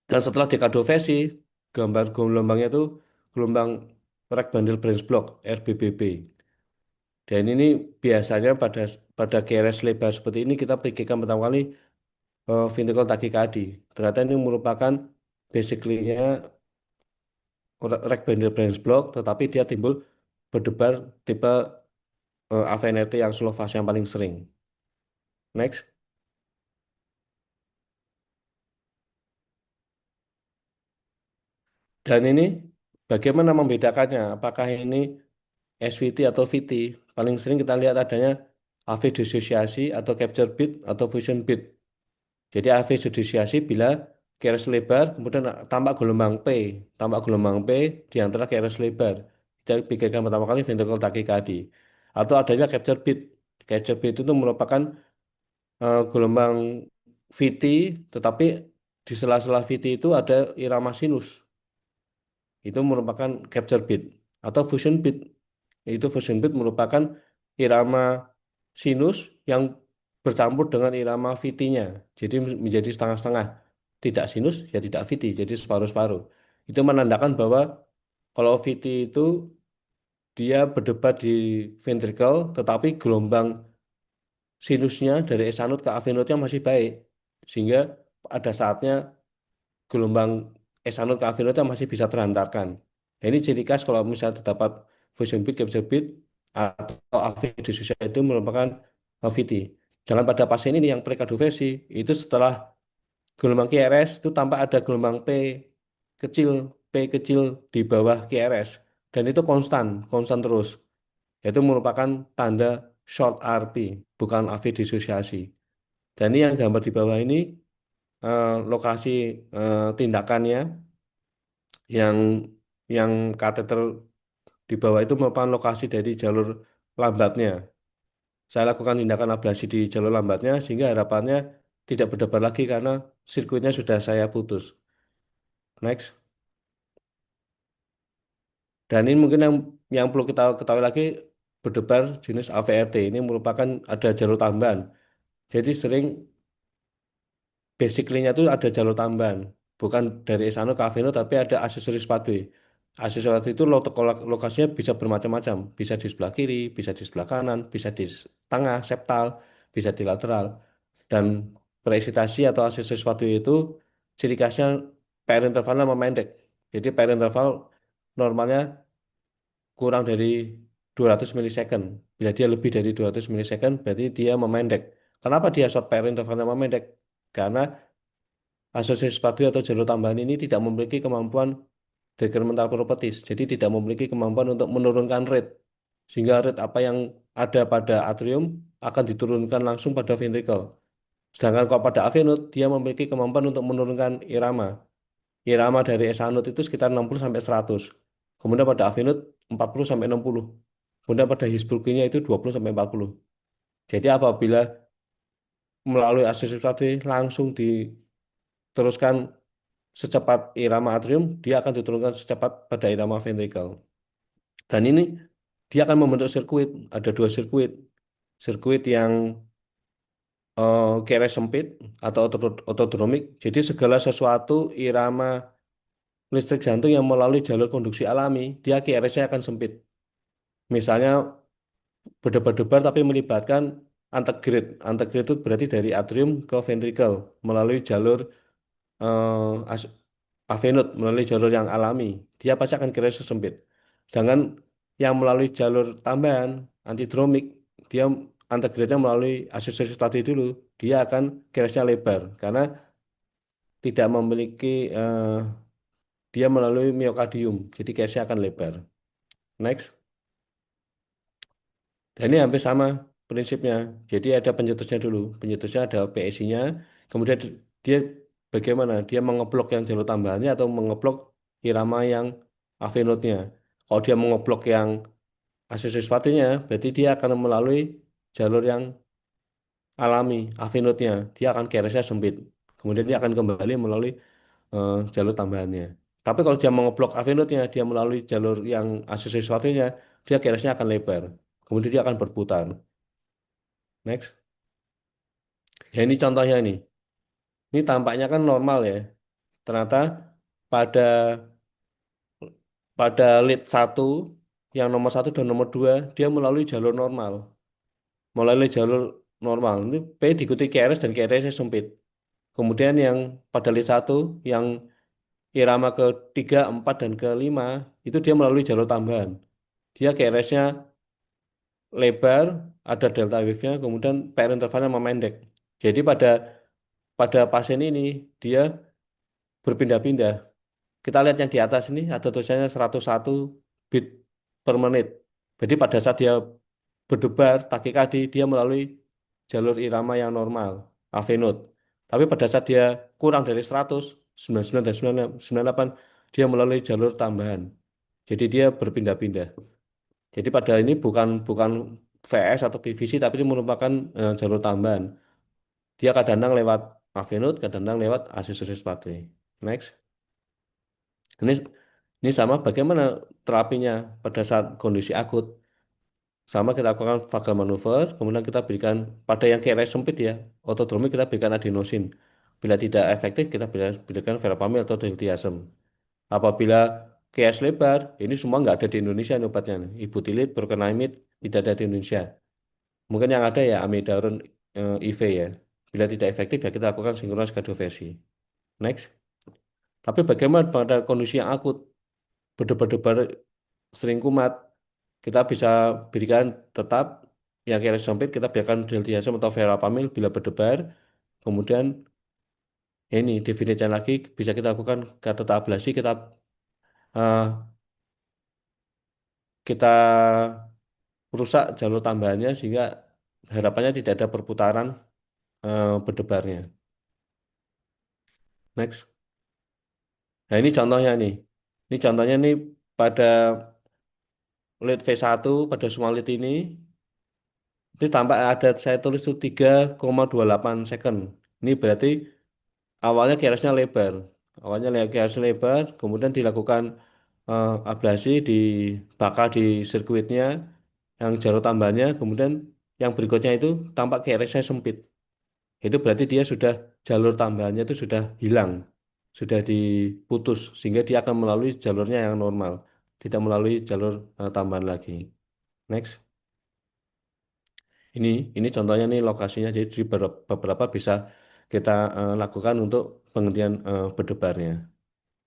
Dan setelah dekadovesi, gambar gelombangnya itu gelombang Reich-Bandel branch block (RBBB). Dan ini biasanya pada pada keres lebar seperti ini kita pikirkan pertama kali ventricle tachycardy. Ternyata ini merupakan basically-nya Reich-Bandel branch block, tetapi dia timbul berdebar tipe AVNRT yang slow fase yang paling sering. Next. Dan ini bagaimana membedakannya? Apakah ini SVT atau VT? Paling sering kita lihat adanya AV disosiasi atau capture bit atau fusion bit. Jadi AV disosiasi bila keras lebar kemudian tampak gelombang P, tampak gelombang P di antara keras lebar. Kita pikirkan pertama kali ventricle tachycardy. Atau adanya capture bit. Capture bit itu merupakan gelombang VT, tetapi di sela-sela VT itu ada irama sinus. Itu merupakan capture beat atau fusion beat. Itu fusion beat merupakan irama sinus yang bercampur dengan irama VT-nya. Jadi menjadi setengah-setengah. Tidak sinus, ya tidak VT, jadi separuh-separuh. Itu menandakan bahwa kalau VT itu dia berdebat di ventricle, tetapi gelombang sinusnya dari S node ke AV node-nya masih baik. Sehingga ada saatnya gelombang S-anode ke avinode masih bisa terhantarkan. Nah, ini ciri khas kalau misalnya terdapat fusion bit, capture bit, atau AV dissociasi itu merupakan VT. Jangan pada pasien ini yang prekadovesi, itu setelah gelombang QRS itu tampak ada gelombang kecil, P kecil di bawah QRS. Dan itu konstan, konstan terus. Itu merupakan tanda short RP, bukan AV dissociasi. Dan ini yang gambar di bawah ini lokasi tindakannya yang kateter di bawah itu merupakan lokasi dari jalur lambatnya. Saya lakukan tindakan ablasi di jalur lambatnya sehingga harapannya tidak berdebar lagi karena sirkuitnya sudah saya putus. Next. Dan ini mungkin yang perlu kita ketahui lagi berdebar jenis AVRT ini merupakan ada jalur tambahan. Jadi sering basically-nya itu ada jalur tambahan, bukan dari Esano ke Aveno tapi ada aksesoris pathway. Aksesoris pathway itu lokasinya bisa bermacam-macam, bisa di sebelah kiri, bisa di sebelah kanan, bisa di tengah septal, bisa di lateral. Dan pereksitasi atau aksesoris pathway itu ciri khasnya PR intervalnya memendek. Jadi PR interval normalnya kurang dari 200 milisecond. Bila dia lebih dari 200 milisecond berarti dia memendek. Kenapa dia short PR intervalnya memendek? Karena asosiasi sepatu atau jalur tambahan ini tidak memiliki kemampuan decremental properties, jadi tidak memiliki kemampuan untuk menurunkan rate, sehingga rate apa yang ada pada atrium akan diturunkan langsung pada ventricle. Sedangkan kalau pada AV node, dia memiliki kemampuan untuk menurunkan irama. Irama dari SA node itu sekitar 60 sampai 100. Kemudian pada AV node 40 sampai 60. Kemudian pada His-Burger-nya itu 20 sampai 40. Jadi apabila melalui asosiasi sepatu langsung diteruskan secepat irama atrium, dia akan diturunkan secepat pada irama ventricle. Dan ini dia akan membentuk sirkuit, ada dua sirkuit. Sirkuit yang keres sempit atau otodromik. Jadi segala sesuatu irama listrik jantung yang melalui jalur konduksi alami, dia KRS-nya akan sempit. Misalnya berdebar-debar tapi melibatkan antegrade. Antegrade itu berarti dari atrium ke ventricle melalui jalur avenut melalui jalur yang alami, dia pasti akan kira sesempit. Sedangkan yang melalui jalur tambahan antidromik, dia antegrade-nya melalui asosiasi tadi dulu, dia akan kira lebar karena tidak memiliki dia melalui miokardium, jadi kira akan lebar. Next. Dan ini hampir sama prinsipnya. Jadi ada pencetusnya dulu. Pencetusnya ada PSI-nya. Kemudian dia bagaimana? Dia mengeblok yang jalur tambahannya atau mengeblok irama yang AV node-nya. Kalau dia mengeblok yang aksesoris sepatunya, berarti dia akan melalui jalur yang alami, AV node-nya. Dia akan keresnya sempit. Kemudian dia akan kembali melalui jalur tambahannya. Tapi kalau dia mengeblok AV node-nya, dia melalui jalur yang aksesoris sepatunya, dia keresnya akan lebar. kemudian dia akan berputar. Next. Ya ini contohnya nih. Ini tampaknya kan normal ya. Ternyata pada pada lead 1 yang nomor 1 dan nomor 2 dia melalui jalur normal. Melalui jalur normal. Ini P diikuti QRS dan QRS sempit. Kemudian yang pada lead 1 yang irama ke-3, 4, dan ke-5 itu dia melalui jalur tambahan. Dia QRS-nya lebar, ada delta wave-nya, kemudian PR intervalnya memendek. Jadi pada pada pasien ini dia berpindah-pindah. Kita lihat yang di atas ini ada tulisannya 101 bit per menit. Jadi pada saat dia berdebar, takikadi, dia melalui jalur irama yang normal, AV node. Tapi pada saat dia kurang dari 100, 99 dan 98, dia melalui jalur tambahan. Jadi dia berpindah-pindah. Jadi pada ini bukan bukan VS atau PVC, tapi ini merupakan jalur tambahan. Dia kadang-kadang lewat AV node, kadang-kadang lewat aksesoris pathway. Next. Ini ini sama bagaimana terapinya pada saat kondisi akut. Sama kita lakukan vagal manuver, kemudian kita berikan pada yang KRS sempit ya, otodromi kita berikan adenosin. Bila tidak efektif, kita berikan verapamil atau diltiazem. Apabila KRS lebar, ini semua nggak ada di Indonesia nih obatnya. Ibutilit, procainamide, tidak ada di Indonesia. Mungkin yang ada ya amiodarone IV ya. Bila tidak efektif ya kita lakukan sinkronis kardioversi. Next. Tapi bagaimana pada kondisi yang akut, berdebar-debar sering kumat, kita bisa berikan tetap yang kira sempit kita berikan diltiazem atau verapamil bila berdebar. Kemudian ya ini definisinya lagi bisa kita lakukan kateter ablasi eh, kita rusak jalur tambahannya sehingga harapannya tidak ada perputaran berdebarnya. Next. Nah ini contohnya nih. Ini contohnya nih pada lead V1 pada semua lead ini tampak ada saya tulis itu 3,28 second. Ini berarti awalnya QRS-nya lebar. Awalnya QRS lebar, kemudian dilakukan ablasi dibakar di sirkuitnya yang jalur tambahnya, kemudian yang berikutnya itu tampak QRS-nya sempit. Itu berarti dia sudah jalur tambahannya itu sudah hilang, sudah diputus sehingga dia akan melalui jalurnya yang normal, tidak melalui jalur tambahan lagi. Next. Ini ini contohnya nih lokasinya jadi di beberapa bisa kita lakukan untuk penghentian berdebarnya.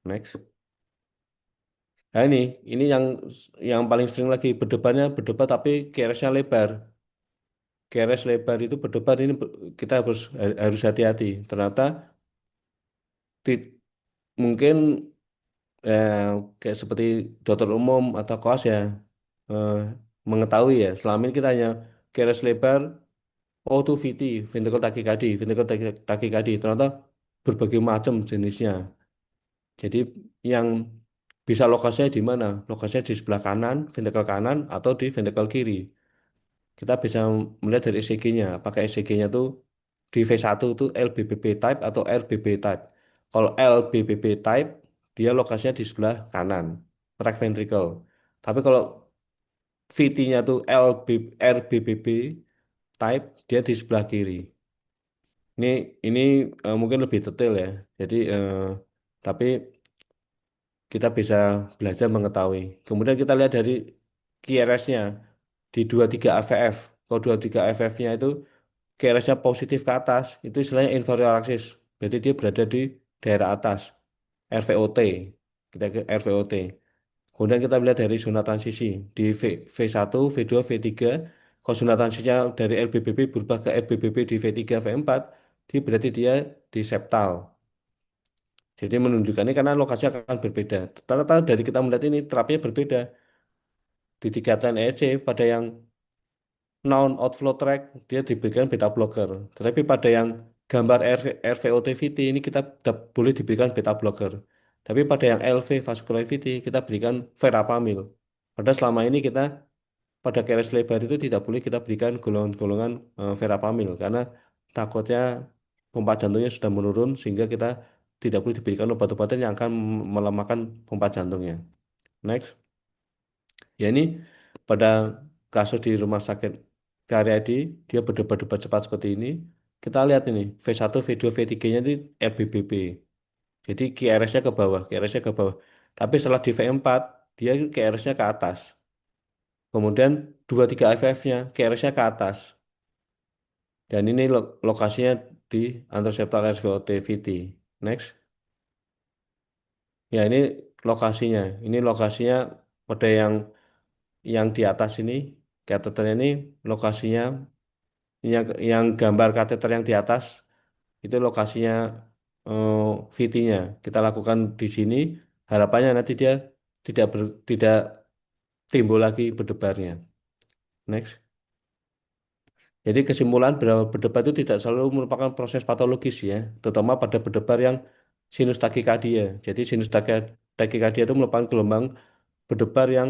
Next. Nah ini yang paling sering lagi berdebar tapi QRS-nya lebar. QRS lebar itu berdebar ini kita harus hati-hati. Ternyata mungkin eh, kayak seperti dokter umum atau koas ya eh, mengetahui ya. Selama ini kita hanya QRS lebar. Oh itu VT, ventricle tachycardia. Ternyata berbagai macam jenisnya. Jadi yang bisa lokasinya di mana? Lokasinya di sebelah kanan, ventricle kanan, atau di ventricle kiri. Kita bisa melihat dari ECG-nya. Apakah ECG-nya tuh di V1 itu LBBB type atau RBB type. Kalau LBBB type, dia lokasinya di sebelah kanan, right ventricle. Tapi kalau VT-nya tuh RBBB type, dia di sebelah kiri. Ini ini mungkin lebih detail ya. Jadi tapi kita bisa belajar mengetahui. Kemudian kita lihat dari QRS-nya di 23 AVF. Kalau 23 AVF-nya itu QRS-nya positif ke atas, itu istilahnya inferior axis. Berarti dia berada di daerah atas, RVOT. Kita ke RVOT. Kemudian kita lihat dari zona transisi di V1, V2, V3. Kalau zona transisinya dari LBBB berubah ke LBBB di V3, V4, berarti dia di septal. Jadi menunjukkan ini karena lokasinya akan berbeda. Ternyata dari kita melihat ini terapinya berbeda. Di tingkatan EEC pada yang non outflow track dia diberikan beta blocker. Tetapi pada yang gambar RVOT-VT ini kita boleh diberikan beta blocker. Tapi pada yang LV vascular VT kita berikan verapamil. Padahal selama ini kita pada keres lebar itu tidak boleh kita berikan golongan-golongan verapamil karena takutnya pompa jantungnya sudah menurun sehingga kita tidak boleh diberikan obat-obatan yang akan melemahkan pompa jantungnya. Next. Ya ini pada kasus di Rumah Sakit Karyadi, dia berdebar-debar cepat seperti ini. Kita lihat ini, V1, V2, V3-nya ini FBBP. Jadi QRS-nya ke bawah, QRS-nya ke bawah. Tapi setelah di V4, dia QRS-nya ke atas. Kemudian 2-3 FF-nya, QRS-nya ke atas. Dan ini lokasinya di anterseptal RSVOT VT. Next. Ya, ini lokasinya. Ini lokasinya pada yang di atas ini, kateternya ini lokasinya yang gambar kateter yang di atas itu lokasinya eh, VT-nya. Kita lakukan di sini, harapannya nanti dia tidak timbul lagi berdebarnya. Next. Jadi kesimpulan bahwa berdebar itu tidak selalu merupakan proses patologis ya, terutama pada berdebar yang sinus takikardia. Jadi sinus takikardia itu merupakan gelombang berdebar yang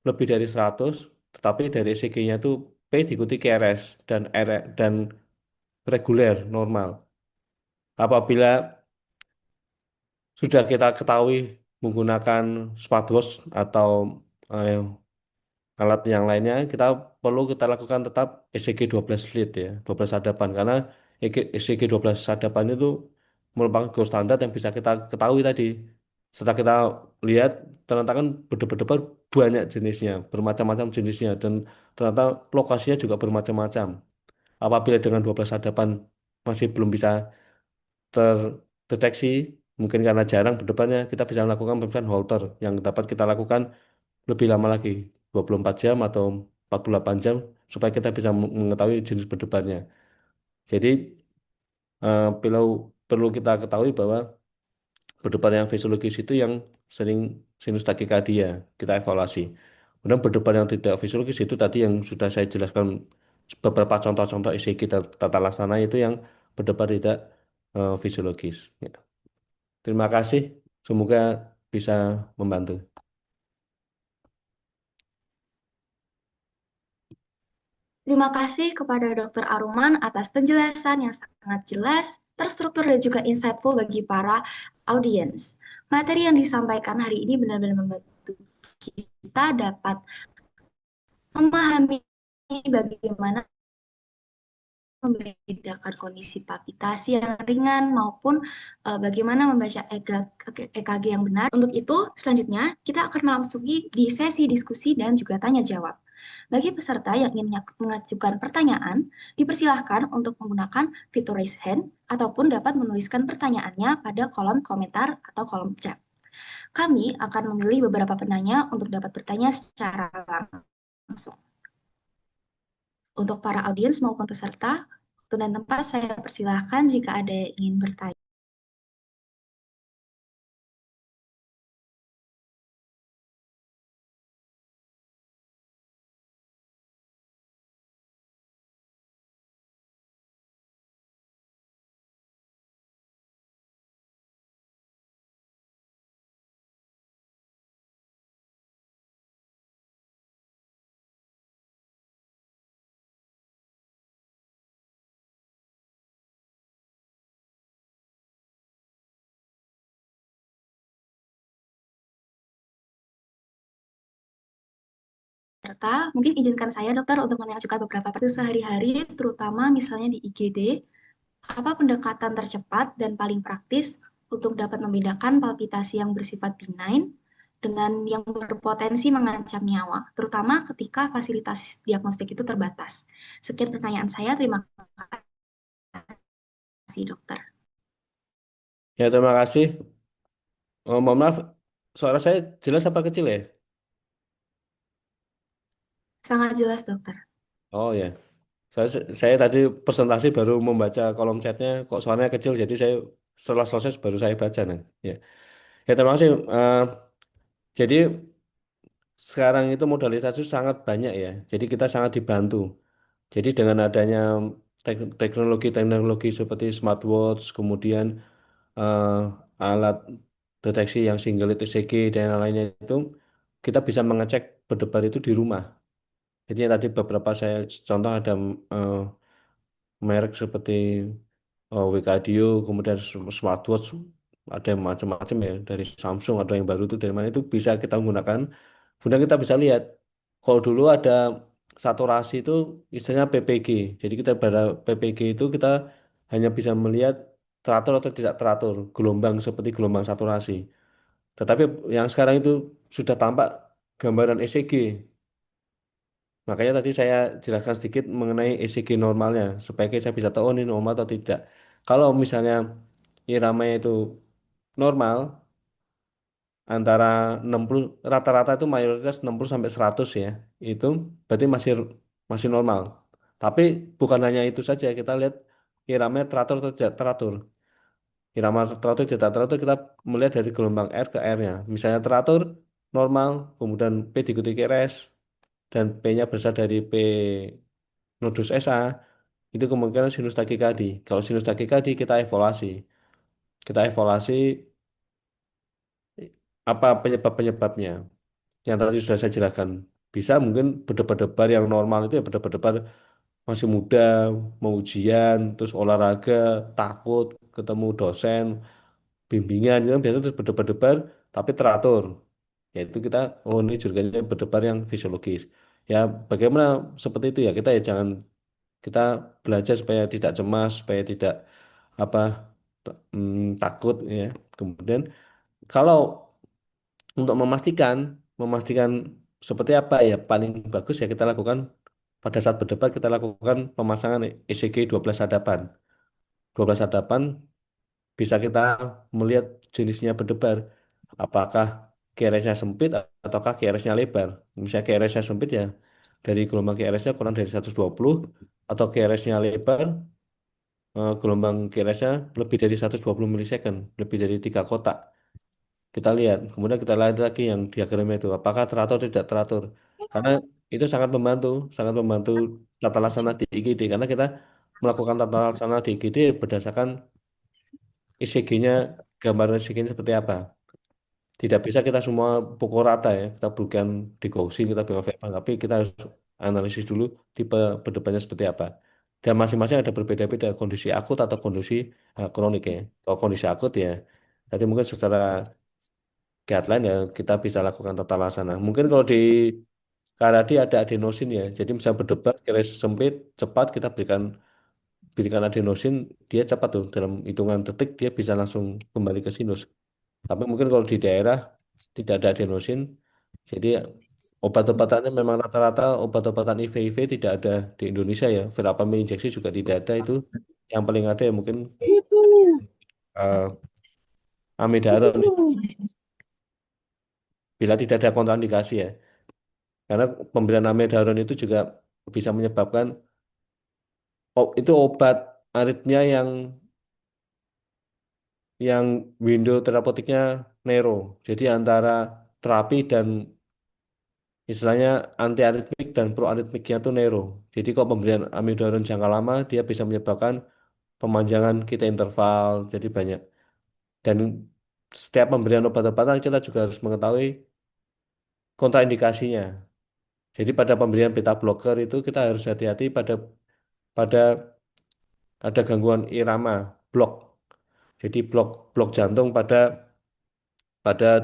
lebih dari 100, tetapi dari ECG-nya itu P diikuti QRS dan reguler normal. Apabila sudah kita ketahui menggunakan smartwatch atau eh, alat yang lainnya, perlu kita lakukan tetap ECG 12 lead ya, 12 sadapan karena ECG 12 sadapan itu merupakan gold standar yang bisa kita ketahui tadi. Setelah kita lihat, ternyata kan berdebar-debar banyak jenisnya, bermacam-macam jenisnya, dan ternyata lokasinya juga bermacam-macam. Apabila dengan 12 sadapan masih belum bisa terdeteksi, mungkin karena jarang berdebarnya, kita bisa melakukan pemeriksaan Holter yang dapat kita lakukan lebih lama lagi, 24 jam atau 48 jam, supaya kita bisa mengetahui jenis berdebarnya. Jadi, perlu perlu kita ketahui bahwa berdebar yang fisiologis itu yang sering sinus takikardia, kita evaluasi. Kemudian berdebar yang tidak fisiologis itu tadi yang sudah saya jelaskan beberapa contoh-contoh ECG tata laksana itu yang berdebar tidak fisiologis. Ya. Terima kasih, semoga bisa membantu. Terima kasih kepada Dr. Aruman atas penjelasan yang sangat jelas, terstruktur, dan juga insightful bagi para audiens. Materi yang disampaikan hari ini benar-benar membantu kita dapat memahami bagaimana membedakan kondisi palpitasi yang ringan maupun bagaimana membaca EKG yang benar. Untuk itu, selanjutnya kita akan memasuki di sesi diskusi dan juga tanya jawab. Bagi peserta yang ingin mengajukan pertanyaan, dipersilahkan untuk menggunakan fitur raise hand ataupun dapat menuliskan pertanyaannya pada kolom komentar atau kolom chat. Kami akan memilih beberapa penanya untuk dapat bertanya secara langsung. Untuk para audiens maupun peserta, waktu dan tempat saya persilahkan jika ada yang ingin bertanya. Serta mungkin izinkan saya dokter untuk mengajukan beberapa pertanyaan sehari-hari, terutama misalnya di IGD, apa pendekatan tercepat dan paling praktis untuk dapat membedakan palpitasi yang bersifat benign dengan yang berpotensi mengancam nyawa, terutama ketika fasilitas diagnostik itu terbatas. Sekian pertanyaan saya, terima kasih dokter. Ya, terima kasih. Oh, mohon maaf, suara saya jelas apa kecil ya? Sangat jelas dokter. Oh ya, saya tadi presentasi baru membaca kolom chatnya, kok suaranya kecil, jadi saya setelah selesai baru saya baca nih. Ya, ya terima kasih. Jadi sekarang itu modalitas itu sangat banyak ya, jadi kita sangat dibantu. Jadi dengan adanya teknologi-teknologi seperti smartwatch, kemudian eh, alat deteksi yang single lead ECG dan yang lainnya itu, kita bisa mengecek berdebar itu di rumah. Jadi yang tadi beberapa saya contoh ada eh, merek seperti Wcadio, kemudian smartwatch, ada yang macam-macam ya, dari Samsung, ada yang baru itu dari mana itu bisa kita gunakan. Kemudian kita bisa lihat, kalau dulu ada saturasi itu istilahnya PPG. Jadi kita pada PPG itu kita hanya bisa melihat teratur atau tidak teratur, gelombang seperti gelombang saturasi. Tetapi yang sekarang itu sudah tampak gambaran ECG. Makanya tadi saya jelaskan sedikit mengenai ECG normalnya, supaya kita bisa tahu oh, ini normal atau tidak. Kalau misalnya iramanya itu normal, antara 60 rata-rata itu mayoritas 60 sampai 100 ya. Itu berarti masih masih normal. Tapi bukan hanya itu saja, kita lihat iramanya teratur atau tidak teratur. Irama teratur tidak teratur kita melihat dari gelombang R ke R-nya. Misalnya teratur normal, kemudian P diikuti QRS dan P-nya besar dari P nodus SA, itu kemungkinan sinus tachikadi. Kalau sinus tachikadi kita evaluasi. Kita evaluasi apa penyebab-penyebabnya. Yang tadi sudah saya jelaskan. Bisa mungkin berdebar-debar yang normal itu ya berdebar-debar masih muda, mau ujian, terus olahraga, takut, ketemu dosen, bimbingan, itu kan biasanya terus berdebar-debar, tapi teratur. Yaitu kita, oh ini juga berdebar yang fisiologis. Ya bagaimana seperti itu ya, kita ya jangan, kita belajar supaya tidak cemas, supaya tidak apa takut ya. Kemudian kalau untuk memastikan seperti apa ya paling bagus ya kita lakukan pada saat berdebat kita lakukan pemasangan ECG 12 hadapan. 12 hadapan bisa kita melihat jenisnya berdebar. Apakah QRS-nya sempit ataukah QRS-nya lebar. Misalnya QRS-nya sempit ya dari gelombang QRS-nya kurang dari 120 atau QRS-nya lebar gelombang QRS-nya lebih dari 120 milisecond, lebih dari 3 kotak. Kita lihat, kemudian kita lihat lagi yang diagramnya itu, apakah teratur atau tidak teratur. Karena itu sangat membantu tata laksana di IGD. Karena kita melakukan tata laksana di IGD berdasarkan ECG-nya, gambar ECG-nya seperti apa. Tidak bisa kita semua pukul rata ya, kita bukan di Gaussian, kita bukan verbal, tapi kita harus analisis dulu tipe berdepannya seperti apa. Dan masing-masing ada berbeda-beda kondisi akut atau kondisi kronik ya. Kalau kondisi akut ya, jadi mungkin secara guideline ya kita bisa lakukan tata laksana. Mungkin kalau di Karadi ada adenosin ya. Jadi bisa berdebat kira sempit, cepat kita berikan adenosin, dia cepat tuh dalam hitungan detik dia bisa langsung kembali ke sinus. Tapi mungkin kalau di daerah tidak ada adenosin, jadi obat-obatannya memang rata-rata obat-obatan IV-IV tidak ada di Indonesia ya. Verapamil injeksi juga tidak ada itu. Yang paling ada ya mungkin uh, amiodaron ya. Bila tidak ada kontraindikasi ya. Karena pemberian amiodaron itu juga bisa menyebabkan itu obat aritmia yang window terapeutiknya narrow. Jadi antara terapi dan istilahnya anti aritmik dan pro aritmiknya itu narrow. Jadi kalau pemberian amiodaron jangka lama dia bisa menyebabkan pemanjangan kita interval jadi banyak. Dan setiap pemberian obat-obatan kita juga harus mengetahui kontraindikasinya. Jadi pada pemberian beta blocker itu kita harus hati-hati pada ada gangguan irama blok. Jadi blok blok jantung pada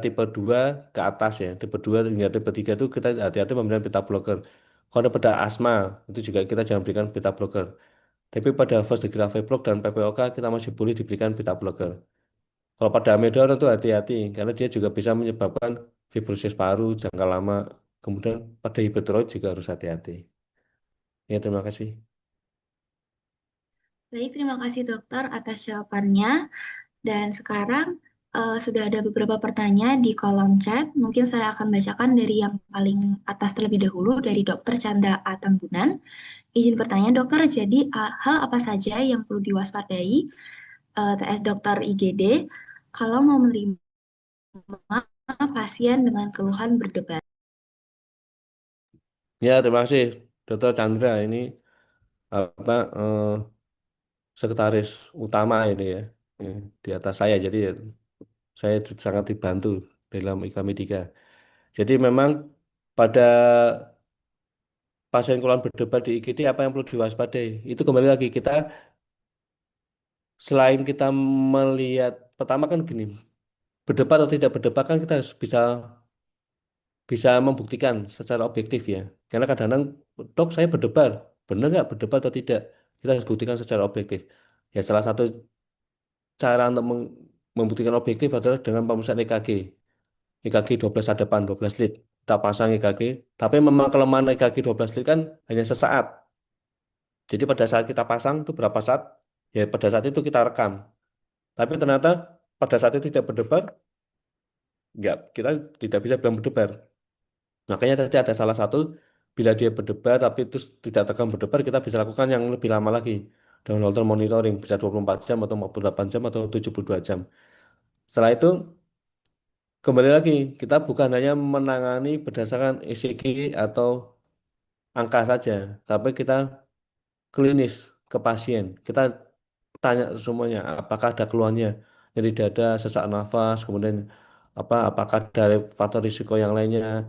tipe 2 ke atas ya. Tipe 2 hingga tipe 3 itu kita hati-hati pemberian beta blocker. Kalau ada pada asma itu juga kita jangan berikan beta blocker. Tapi pada first degree AV block dan PPOK kita masih boleh diberikan beta blocker. Kalau pada amiodarone itu hati-hati karena dia juga bisa menyebabkan fibrosis paru jangka lama. Kemudian pada hipertiroid juga harus hati-hati. Ya, terima kasih. Baik, terima kasih dokter atas jawabannya. Dan sekarang sudah ada beberapa pertanyaan di kolom chat. Mungkin saya akan bacakan dari yang paling atas terlebih dahulu dari Dokter Chandra A. Tambunan. Izin bertanya, dokter, jadi hal apa saja yang perlu diwaspadai TS dokter IGD kalau mau menerima pasien dengan keluhan berdebar? Ya, terima kasih Dokter Chandra ini apa sekretaris utama ini ya, ya, di atas saya. Jadi ya, saya sangat dibantu dalam IKAMI 3. Jadi memang pada pasien keluhan berdebar di IGD apa yang perlu diwaspadai? Itu kembali lagi kita selain kita melihat pertama kan gini, berdebar atau tidak berdebar kan kita harus bisa bisa membuktikan secara objektif ya. Karena kadang-kadang, dok saya berdebar, benar nggak berdebar atau tidak? Kita harus buktikan secara objektif. Ya salah satu cara untuk membuktikan objektif adalah dengan pemeriksaan EKG. EKG 12 hadapan, 12 lead. Kita pasang EKG, tapi memang kelemahan EKG 12 lead kan hanya sesaat. Jadi pada saat kita pasang itu berapa saat, ya pada saat itu kita rekam. Tapi ternyata pada saat itu tidak berdebar, nggak, kita tidak bisa bilang berdebar. Makanya tadi ada salah satu, bila dia berdebar tapi itu tidak tekan berdebar, kita bisa lakukan yang lebih lama lagi. Dengan Holter monitoring, bisa 24 jam atau 48 jam atau 72 jam. Setelah itu, kembali lagi, kita bukan hanya menangani berdasarkan ECG atau angka saja, tapi kita klinis ke pasien. Kita tanya semuanya, apakah ada keluhannya, nyeri dada, sesak nafas, kemudian apakah ada faktor risiko yang lainnya,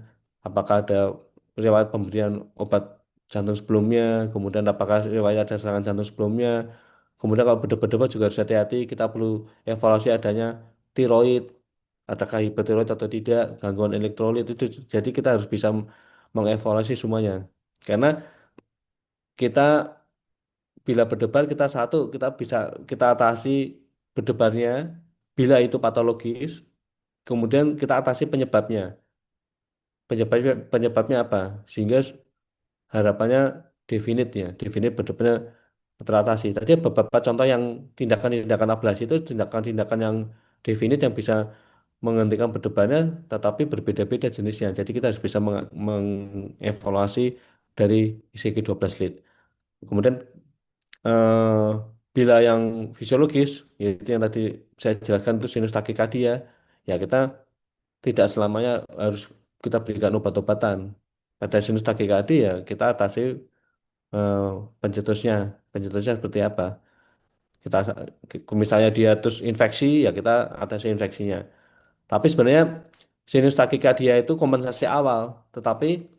apakah ada riwayat pemberian obat jantung sebelumnya, kemudian apakah riwayat ada serangan jantung sebelumnya, kemudian kalau berdebar-debar juga harus hati-hati, kita perlu evaluasi adanya tiroid, adakah hipertiroid atau tidak, gangguan elektrolit itu, jadi kita harus bisa mengevaluasi semuanya, karena kita bila berdebar kita bisa kita atasi berdebarnya bila itu patologis, kemudian kita atasi penyebabnya. Penyebabnya apa? Sehingga harapannya definit berdebarnya teratasi. Tadi beberapa contoh yang tindakan-tindakan ablasi itu tindakan-tindakan yang definit yang bisa menghentikan berdebarnya, tetapi berbeda-beda jenisnya. Jadi kita harus bisa mengevaluasi dari ICG 12 lead. Kemudian eh, bila yang fisiologis, yaitu yang tadi saya jelaskan itu sinus takikardia, ya kita tidak selamanya harus kita berikan obat-obatan. Pada sinus takikardia ya kita atasi eh, pencetusnya, pencetusnya seperti apa. Kita misalnya dia terus infeksi, ya kita atasi infeksinya. Tapi sebenarnya sinus takikardia itu kompensasi awal, tetapi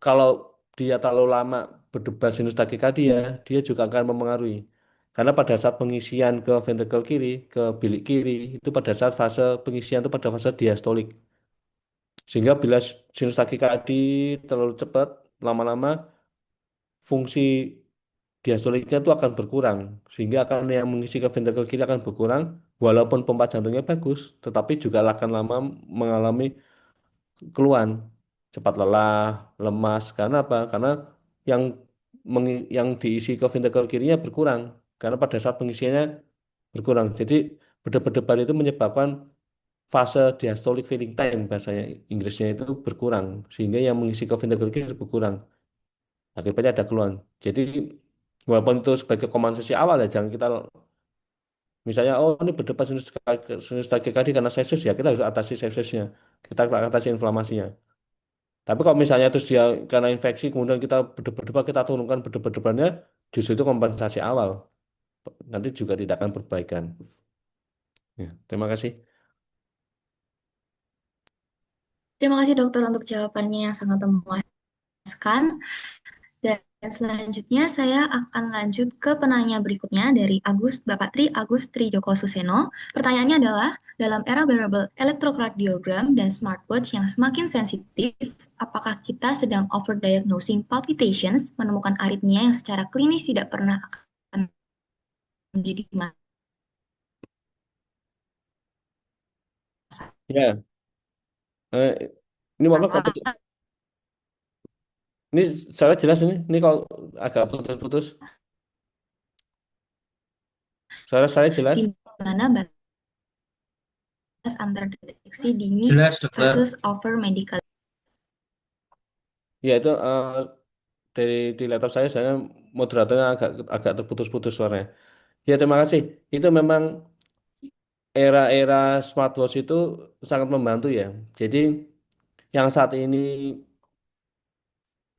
kalau dia terlalu lama berdebar sinus takikardia, dia juga akan mempengaruhi. Karena pada saat pengisian ke ventrikel kiri, ke bilik kiri, itu pada saat fase pengisian itu pada fase diastolik. Sehingga bila sinus takikardi terlalu cepat, lama-lama fungsi diastoliknya itu akan berkurang. Sehingga akan yang mengisi ke ventrikel kiri akan berkurang, walaupun pompa jantungnya bagus, tetapi juga akan lama mengalami keluhan, cepat lelah, lemas. Karena apa? Karena yang yang diisi ke ventrikel kirinya berkurang. Karena pada saat pengisiannya berkurang. Jadi berdebar-debar itu menyebabkan fase diastolic filling time bahasanya Inggrisnya itu berkurang. Sehingga yang mengisi ke ventrikel kiri berkurang. Akibatnya ada keluhan. Jadi walaupun itu sebagai kompensasi awal ya, jangan kita misalnya oh ini berdebar sinus tachycardia karena sepsis ya kita harus atasi sepsisnya. Kita atasi inflamasinya. Tapi kalau misalnya terus dia karena infeksi kemudian kita berdebar-debar kita turunkan berdebar-debarnya justru itu kompensasi awal. Nanti juga tidak akan perbaikan. Ya, terima kasih. Terima kasih dokter untuk jawabannya yang sangat memuaskan. Dan selanjutnya saya akan lanjut ke penanya berikutnya dari Bapak Tri Agus Tri Joko Suseno. Pertanyaannya adalah, dalam era wearable electrocardiogram dan smartwatch yang semakin sensitif, apakah kita sedang overdiagnosing palpitations, menemukan aritmia yang secara klinis tidak pernah akan menjadi masalah? Ya, eh, ini Bapak kalau ini saya jelas ini kalau agak putus-putus. Saya jelas. Di mana batas antar deteksi dini Jelas, dokter. versus over medical? Ya itu di laptop saya moderatornya agak agak terputus-putus suaranya. Ya terima kasih. Itu memang era-era smartwatch itu sangat membantu ya. Jadi yang saat ini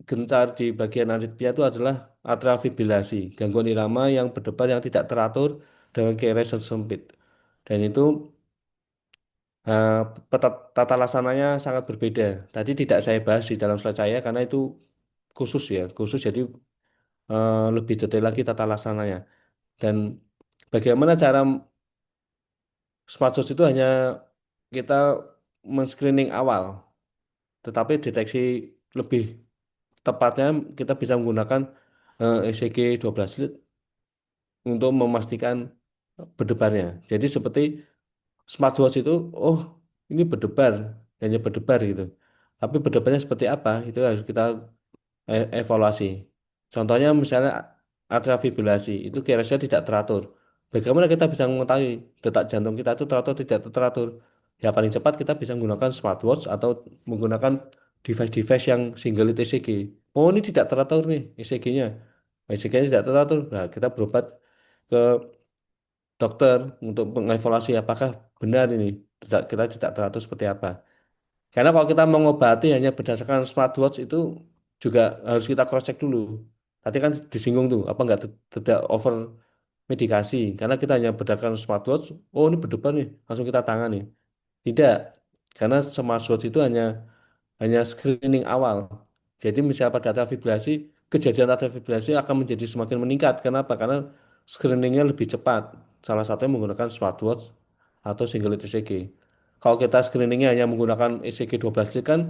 gencar di bagian aritmia itu adalah atrial fibrilasi, gangguan irama yang berdebar yang tidak teratur dengan KRS yang sempit. Dan itu eh, tata laksananya sangat berbeda. Tadi tidak saya bahas di dalam slide saya karena itu khusus ya, khusus jadi lebih detail lagi tata laksananya. Dan bagaimana cara smart source itu hanya kita men-screening awal. tetapi deteksi lebih tepatnya kita bisa menggunakan ECG 12 lead untuk memastikan berdebarnya. Jadi seperti smartwatch itu, oh ini berdebar, hanya berdebar gitu. Tapi berdebarnya seperti apa? Itu harus kita evaluasi. Contohnya misalnya atrial fibrilasi itu kira-kira tidak teratur. Bagaimana kita bisa mengetahui detak jantung kita itu teratur tidak teratur? Ya paling cepat kita bisa menggunakan smartwatch atau menggunakan device-device yang single lead ECG. Oh ini tidak teratur nih ECG-nya. ECG-nya tidak teratur. Nah kita berobat ke dokter untuk mengevaluasi apakah benar ini kita tidak teratur seperti apa. Karena kalau kita mengobati hanya berdasarkan smartwatch itu juga harus kita cross check dulu. Tadi kan disinggung tuh, apa nggak tidak over medikasi. Karena kita hanya berdasarkan smartwatch, oh ini berdebar nih, langsung kita tangani. Tidak, karena smartwatch itu hanya screening awal. Jadi misalnya pada atrial fibrillasi, kejadian atrial fibrillasi akan menjadi semakin meningkat. Kenapa? Karena screeningnya lebih cepat. Salah satunya menggunakan smartwatch atau single lead ECG. Kalau kita screeningnya hanya menggunakan ECG 12 lead kan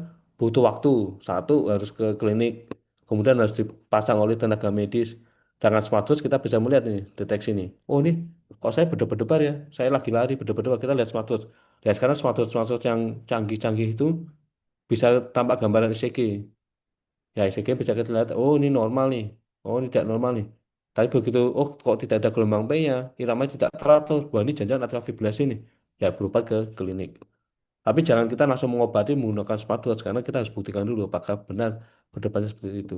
butuh waktu. Satu harus ke klinik, kemudian harus dipasang oleh tenaga medis. Dengan smartwatch kita bisa melihat nih deteksi nih. Oh ini kok saya berdebar-debar ya? Saya lagi lari berdebar-debar. Kita lihat smartwatch. Lihat sekarang smartwatch yang canggih-canggih itu bisa tampak gambaran ECG. Ya ECG bisa kita lihat, oh ini normal nih, oh ini tidak normal nih. Tapi begitu, oh kok tidak ada gelombang P-nya, irama tidak teratur, wah ini jangan-jangan atrial fibrillasi nih. Ya berobat ke klinik. Tapi jangan kita langsung mengobati menggunakan smartwatch karena kita harus buktikan dulu apakah benar berdebatnya seperti itu.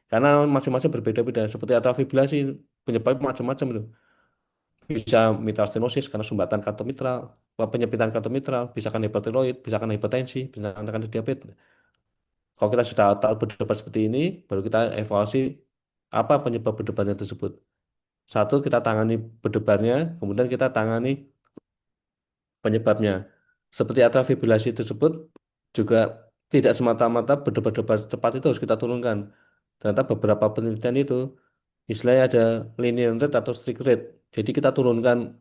Karena masing-masing berbeda-beda. Seperti atrial fibrillasi penyebabnya macam-macam itu. Bisa mitral stenosis karena sumbatan kartu mitral, penyempitan kartu mitral, bisa kan hipotiroid, bisa kan hipertensi, bisa kan diabetes. Kalau kita sudah tahu berdebat seperti ini, baru kita evaluasi apa penyebab berdebatnya tersebut. Satu, kita tangani berdebarnya, kemudian kita tangani penyebabnya. Seperti atrial fibrillasi tersebut juga tidak semata-mata berdebar-debar cepat itu harus kita turunkan. Ternyata beberapa penelitian itu istilahnya ada linear rate atau streak rate. Jadi kita turunkan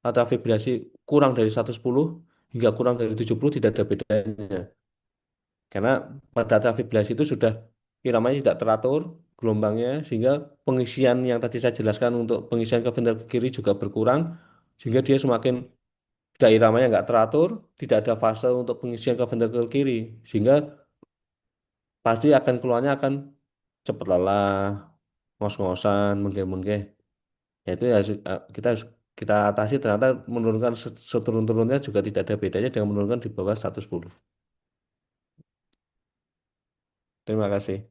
atrial fibrillasi kurang dari 110 hingga kurang dari 70 tidak ada bedanya. Karena pada atrial fibrillasi itu sudah iramanya tidak teratur, gelombangnya, sehingga pengisian yang tadi saya jelaskan untuk pengisian ke ventrikel kiri juga berkurang, sehingga dia semakin tidak iramanya nggak teratur, tidak ada fase untuk pengisian ke ventrikel kiri, sehingga pasti akan keluarnya akan cepat lelah, ngos-ngosan, menggeh-menggeh. Ya itu ya kita harus kita atasi ternyata menurunkan seturun-turunnya juga tidak ada bedanya dengan menurunkan di bawah 110. Terima kasih.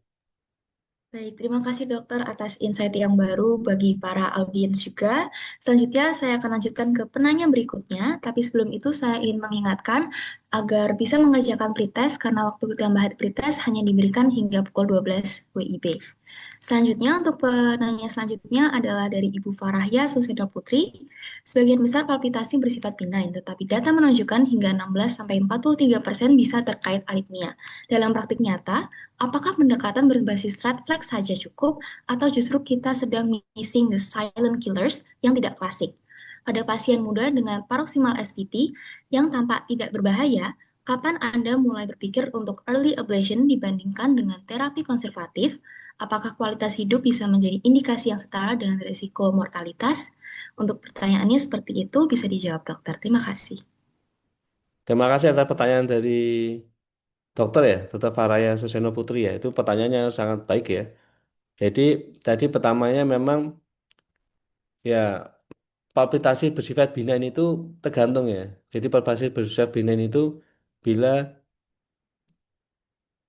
Baik, terima kasih dokter atas insight yang baru bagi para audiens juga. Selanjutnya saya akan lanjutkan ke penanya berikutnya, tapi sebelum itu saya ingin mengingatkan agar bisa mengerjakan pretest karena waktu tambahan pretest hanya diberikan hingga pukul 12 WIB. Selanjutnya, untuk penanya selanjutnya adalah dari Ibu Farahya Susendra Putri. Sebagian besar palpitasi bersifat benign, tetapi data menunjukkan hingga 16-43% bisa terkait aritmia. Dalam praktik nyata, apakah pendekatan berbasis red flag saja cukup, atau justru kita sedang missing the silent killers yang tidak klasik? Pada pasien muda dengan paroksimal SVT yang tampak tidak berbahaya, kapan Anda mulai berpikir untuk early ablation dibandingkan dengan terapi konservatif? Apakah kualitas hidup bisa menjadi indikasi yang setara dengan risiko mortalitas? Untuk pertanyaannya seperti itu bisa dijawab dokter. Terima kasih. Terima kasih atas pertanyaan dari dokter ya, Dokter Faraya Suseno Putri ya. Itu pertanyaannya sangat baik ya. Jadi tadi pertamanya memang ya palpitasi bersifat benign itu tergantung ya. Jadi palpitasi bersifat benign itu bila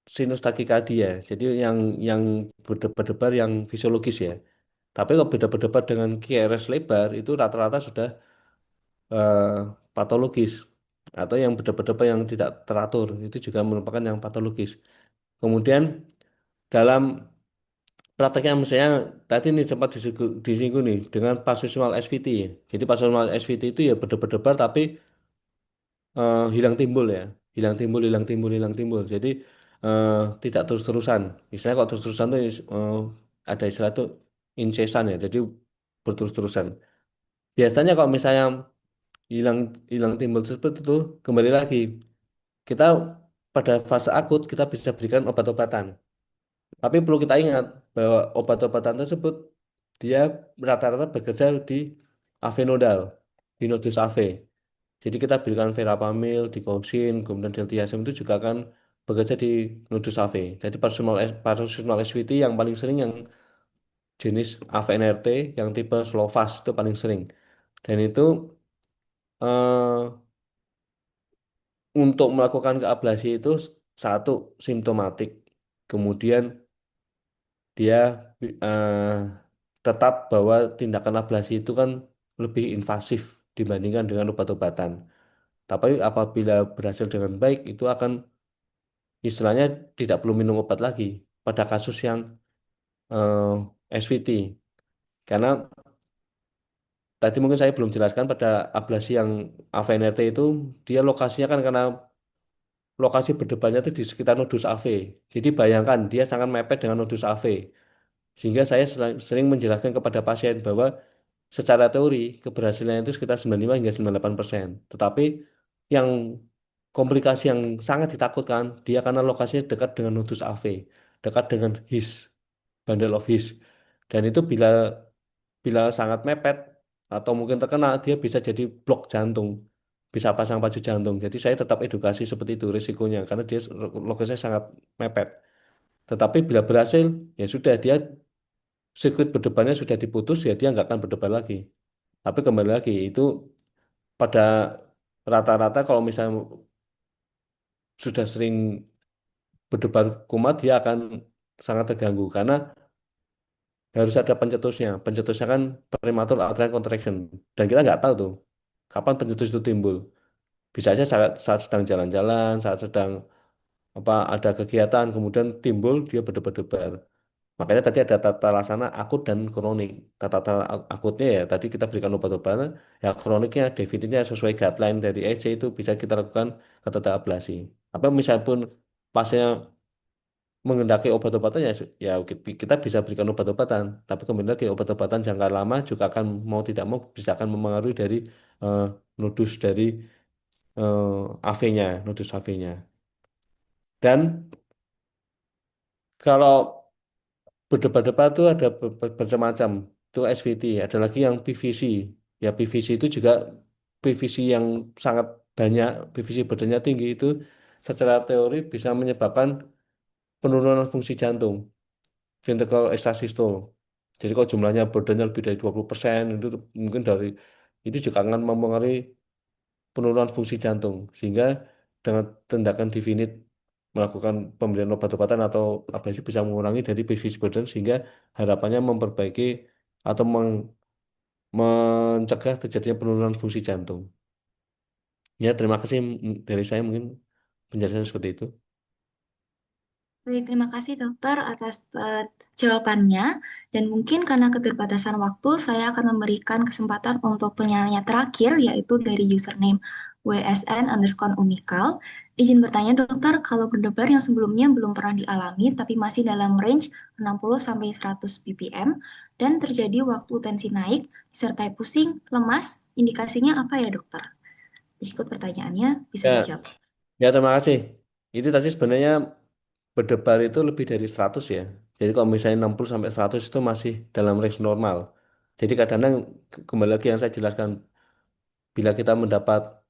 sinus takikardia. Jadi yang berdebar-debar yang fisiologis ya. Tapi kalau berdebar-debar dengan QRS lebar itu rata-rata sudah eh, patologis atau yang berdebar-debar yang tidak teratur itu juga merupakan yang patologis. Kemudian dalam prakteknya misalnya tadi ini sempat disinggung nih dengan paroxysmal SVT ya. Jadi paroxysmal SVT itu ya berdebar-debar tapi hilang timbul ya, hilang timbul, hilang timbul, hilang timbul. Jadi eh, tidak terus-terusan. Misalnya kalau terus-terusan tuh ada istilah itu incesan ya. Jadi berterus-terusan. Biasanya kalau misalnya hilang hilang timbul seperti itu kembali lagi kita pada fase akut kita bisa berikan obat-obatan. Tapi perlu kita ingat bahwa obat-obatan tersebut dia rata-rata bekerja di AV nodal, di nodus AV. Jadi kita berikan verapamil, digoxin, kemudian diltiazem itu juga akan bekerja di nodus AV. Jadi paroxysmal SVT yang paling sering yang jenis AVNRT yang tipe slow fast itu paling sering. Dan itu eh, untuk melakukan keablasi itu satu simptomatik, kemudian dia eh, tetap bahwa tindakan ablasi itu kan lebih invasif dibandingkan dengan obat-obatan. Tapi apabila berhasil dengan baik, itu akan istilahnya tidak perlu minum obat lagi pada kasus yang SVT. Karena tadi mungkin saya belum jelaskan pada ablasi yang AVNRT itu, dia lokasinya kan karena lokasi berdebarnya itu di sekitar nodus AV. Jadi bayangkan dia sangat mepet dengan nodus AV. Sehingga saya sering menjelaskan kepada pasien bahwa secara teori keberhasilan itu sekitar 95 hingga 98%. Tetapi yang komplikasi yang sangat ditakutkan dia karena lokasinya dekat dengan nodus AV, dekat dengan His, bundle of His. Dan itu bila bila sangat mepet atau mungkin terkena dia bisa jadi blok jantung, bisa pasang pacu jantung. Jadi saya tetap edukasi seperti itu risikonya karena dia lokasinya sangat mepet. Tetapi bila berhasil ya sudah dia sirkuit berdebarnya sudah diputus ya dia nggak akan berdebar lagi. Tapi kembali lagi itu pada rata-rata kalau misalnya sudah sering berdebar kumat dia akan sangat terganggu karena harus ada pencetusnya. Pencetusnya kan prematur atrial contraction dan kita nggak tahu tuh kapan pencetus itu timbul. Bisa aja saat sedang jalan-jalan, saat sedang apa ada kegiatan kemudian timbul dia berdebar-debar. Makanya tadi ada tata laksana akut dan kronik. Tata akutnya ya tadi kita berikan obat-obatan, ya kroniknya definisinya sesuai guideline dari EC itu bisa kita lakukan kateter ablasi. Apa misalnya pun pasiennya menghendaki obat-obatan ya, ya kita bisa berikan obat-obatan. Tapi kembali lagi obat-obatan jangka lama juga akan mau tidak mau bisa akan mempengaruhi dari eh, nodus dari AV-nya, nodus AV-nya. Dan kalau berdebat-debat itu ada bermacam. Itu SVT, ada lagi yang PVC. Ya PVC itu juga PVC yang sangat banyak, PVC badannya tinggi itu secara teori bisa menyebabkan penurunan fungsi jantung, ventricle extrasystole. Jadi kalau jumlahnya badannya lebih dari 20% itu mungkin dari itu juga akan mempengaruhi penurunan fungsi jantung. Sehingga dengan tindakan definit melakukan pemberian obat-obatan atau ablasi bisa mengurangi dari PVC burden sehingga harapannya memperbaiki atau mencegah terjadinya penurunan fungsi jantung. Ya, terima kasih dari saya mungkin penjelasan seperti itu. Baik, terima kasih dokter atas jawabannya. Dan mungkin karena keterbatasan waktu, saya akan memberikan kesempatan untuk penyanyi terakhir, yaitu dari username WSN_unikal. Izin bertanya dokter, kalau berdebar yang sebelumnya belum pernah dialami, tapi masih dalam range 60-100 ppm, dan terjadi waktu tensi naik, disertai pusing, lemas, indikasinya apa ya dokter? Berikut pertanyaannya, bisa Ya, dijawab. ya terima kasih. Itu tadi sebenarnya berdebar itu lebih dari 100 ya. Jadi kalau misalnya 60 sampai 100 itu masih dalam range normal. Jadi kadang-kadang kembali lagi yang saya jelaskan bila kita mendapat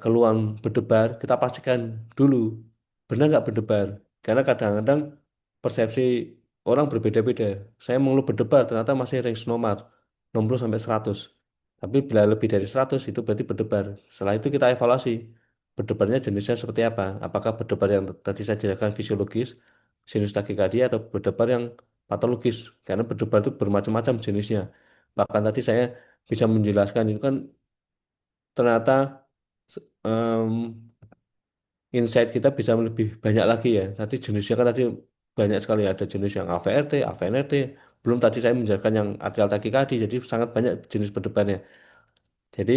keluhan berdebar, kita pastikan dulu benar nggak berdebar. Karena kadang-kadang persepsi orang berbeda-beda. Saya mengeluh berdebar, ternyata masih range normal, 60 sampai 100. Tapi bila lebih dari 100 itu berarti berdebar. Setelah itu kita evaluasi berdebarnya jenisnya seperti apa. Apakah berdebar yang tadi saya jelaskan fisiologis, sinus takikardia atau berdebar yang patologis. Karena berdebar itu bermacam-macam jenisnya. Bahkan tadi saya bisa menjelaskan itu kan ternyata insight kita bisa lebih banyak lagi ya. Tadi jenisnya kan tadi banyak sekali ada jenis yang AVRT, AVNRT. Belum tadi saya menjelaskan yang atrial tachycardia. Jadi sangat banyak jenis berdebarnya. Jadi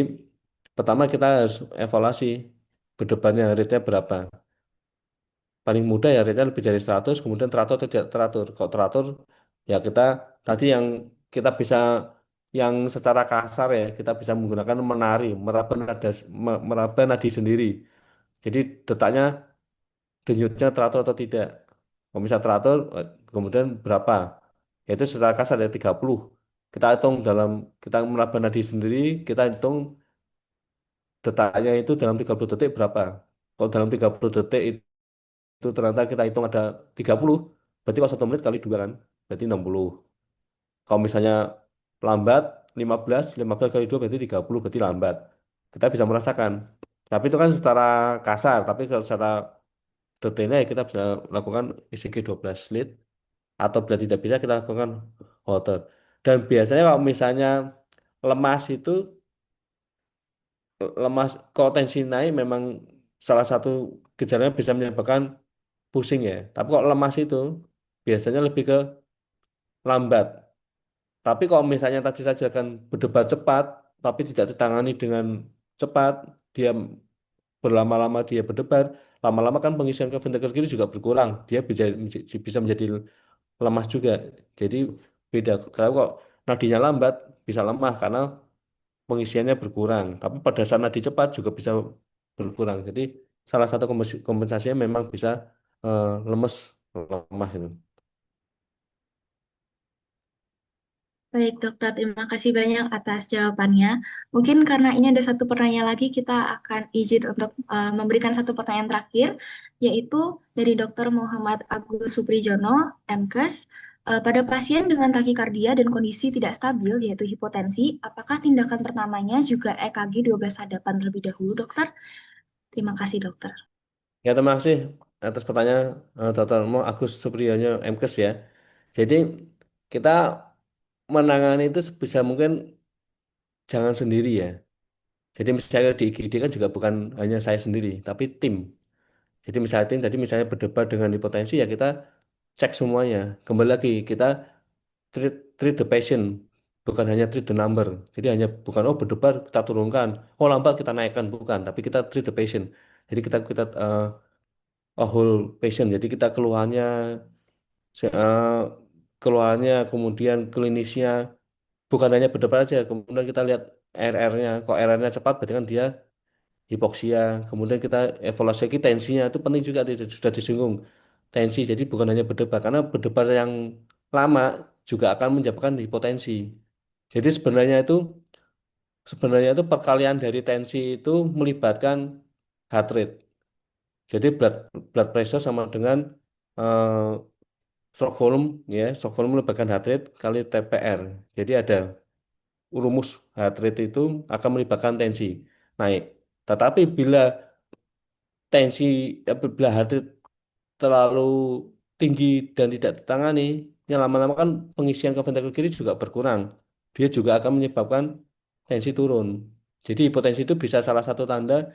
pertama kita harus evaluasi berdebarnya rate-nya berapa. Paling mudah ya rate-nya lebih dari 100, kemudian teratur atau tidak teratur. Kalau teratur ya kita tadi yang kita bisa yang secara kasar ya kita bisa menggunakan menari, meraba nada, meraba nadi sendiri. Jadi detaknya denyutnya teratur atau tidak. Kalau misalnya teratur, kemudian berapa? Yaitu secara kasar ada 30. Kita hitung kita meraba nadi sendiri, kita hitung detaknya itu dalam 30 detik berapa. Kalau dalam 30 detik itu ternyata kita hitung ada 30, berarti kalau 1 menit kali 2 kan, berarti 60. Kalau misalnya lambat 15 kali 2 berarti 30, berarti lambat. Kita bisa merasakan. Tapi itu kan secara kasar, tapi kalau secara detailnya ya kita bisa lakukan ECG 12 lead atau bila tidak bisa kita lakukan Holter. Dan biasanya kalau misalnya lemas itu lemas kalau tensi naik memang salah satu gejalanya bisa menyebabkan pusing ya. Tapi kalau lemas itu biasanya lebih ke lambat. Tapi kalau misalnya tadi saja kan berdebar cepat, tapi tidak ditangani dengan cepat, dia berlama-lama dia berdebar, lama-lama kan pengisian ke ventrikel kiri juga berkurang. Dia bisa menjadi lemas juga. Jadi beda. Kalau kok nadinya lambat, bisa lemah karena pengisiannya berkurang. Tapi pada saat nadi cepat juga bisa berkurang. Jadi salah satu kompensasinya memang bisa lemes, lemah itu. Baik, dokter. Terima kasih banyak atas jawabannya. Mungkin karena ini ada satu pertanyaan lagi, kita akan izin untuk memberikan satu pertanyaan terakhir, yaitu dari Dokter Muhammad Agus Suprijono, MKes. Pada pasien dengan takikardia dan kondisi tidak stabil, yaitu hipotensi, apakah tindakan pertamanya juga EKG 12 hadapan terlebih dahulu, dokter? Terima kasih, dokter. Ya, terima kasih atas pertanyaan Dr. Mo Agus Supriyono MKes ya. Jadi kita menangani itu sebisa mungkin jangan sendiri ya. Jadi misalnya di IGD kan juga bukan hanya saya sendiri, tapi tim. Jadi misalnya tim tadi misalnya berdebat dengan hipotensi ya kita cek semuanya. Kembali lagi kita treat the patient, bukan hanya treat the number. Jadi hanya bukan oh berdebar kita turunkan, oh lambat kita naikkan bukan, tapi kita treat the patient. Jadi kita kita a whole patient. Jadi kita keluhannya kemudian klinisnya bukan hanya berdebar aja. Kemudian kita lihat RR-nya. Kok RR-nya cepat berarti kan dia hipoksia. Kemudian kita evaluasi lagi tensinya itu penting juga sudah disinggung tensi. Jadi bukan hanya berdebar karena berdebar yang lama juga akan menyebabkan hipotensi. Jadi sebenarnya itu perkalian dari tensi itu melibatkan heart rate. Jadi blood blood pressure sama dengan eh, stroke volume ya, stroke volume melibatkan heart rate kali TPR. Jadi ada rumus heart rate itu akan melibatkan tensi naik. Tetapi tensi bila heart rate terlalu tinggi dan tidak ditangani, yang lama-lama kan pengisian ke ventrikel kiri juga berkurang. Dia juga akan menyebabkan tensi turun. Jadi hipotensi itu bisa salah satu tanda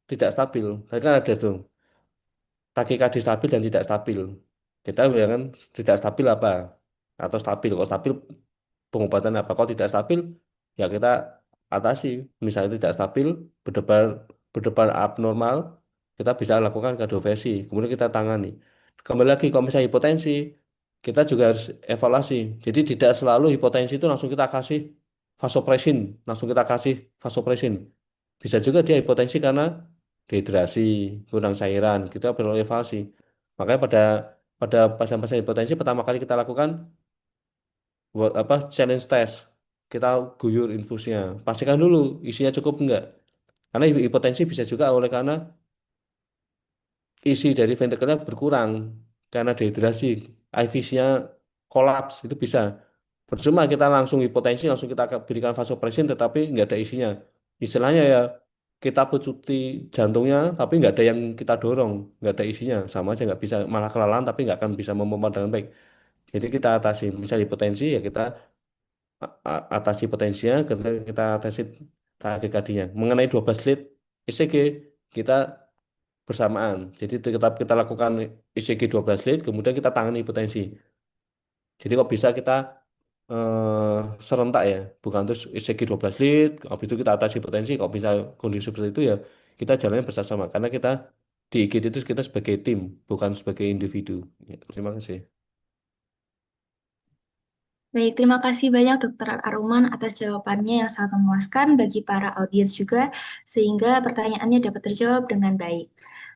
tidak stabil. Tadi kan ada tuh takikardi stabil dan tidak stabil. Kita bilang tidak stabil apa? Atau stabil. Kalau stabil pengobatan apa? Kalau tidak stabil ya kita atasi. Misalnya tidak stabil, berdebar berdebar abnormal, kita bisa lakukan kardioversi. Kemudian kita tangani. Kembali lagi kalau misalnya hipotensi, kita juga harus evaluasi. Jadi tidak selalu hipotensi itu langsung kita kasih vasopresin, langsung kita kasih vasopresin. Bisa juga dia hipotensi karena dehidrasi, kurang cairan, kita perlu evaluasi. Makanya pada pada pasien-pasien hipotensi pertama kali kita lakukan buat apa challenge test. Kita guyur infusnya. Pastikan dulu isinya cukup enggak. Karena hipotensi bisa juga oleh karena isi dari ventrikelnya berkurang karena dehidrasi, IV-nya kolaps itu bisa. Percuma kita langsung hipotensi, langsung kita berikan vasopressin tetapi nggak ada isinya. Istilahnya ya kita pecuti jantungnya tapi nggak ada yang kita dorong, nggak ada isinya, sama aja nggak bisa malah kelelahan tapi nggak akan bisa memompa dengan baik. Jadi kita atasi, misal hipotensi ya kita atasi potensinya, kita atasi takikardinya. Mengenai 12 lead ECG kita bersamaan. Jadi kita lakukan ECG 12 lead, kemudian kita tangani hipotensi. Jadi kok bisa kita serentak ya, bukan terus ECG 12 lead, habis itu kita atasi hipotensi, kok bisa kondisi seperti itu ya kita jalannya bersama karena kita di IGD itu kita sebagai tim, bukan sebagai individu. Ya, terima kasih. Baik, terima kasih banyak Dokter Aruman atas jawabannya yang sangat memuaskan bagi para audiens juga, sehingga pertanyaannya dapat terjawab dengan baik.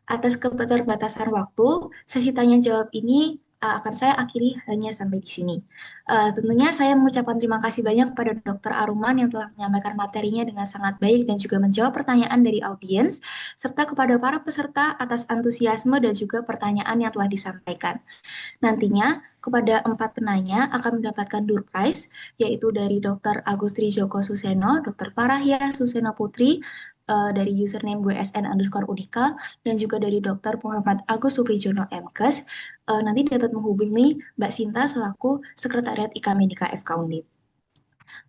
Atas keterbatasan waktu, sesi tanya jawab ini akan saya akhiri hanya sampai di sini. Tentunya saya mengucapkan terima kasih banyak kepada Dokter Aruman yang telah menyampaikan materinya dengan sangat baik dan juga menjawab pertanyaan dari audiens, serta kepada para peserta atas antusiasme dan juga pertanyaan yang telah disampaikan. Nantinya, kepada 4 penanya akan mendapatkan door prize, yaitu dari Dr. Agustri Joko Suseno, Dr. Parahya Suseno Putri, dari username WSN_Udika, dan juga dari Dr. Muhammad Agus Suprijono MKes, nanti dapat menghubungi Mbak Sinta selaku Sekretariat IKA Medika FK Undip.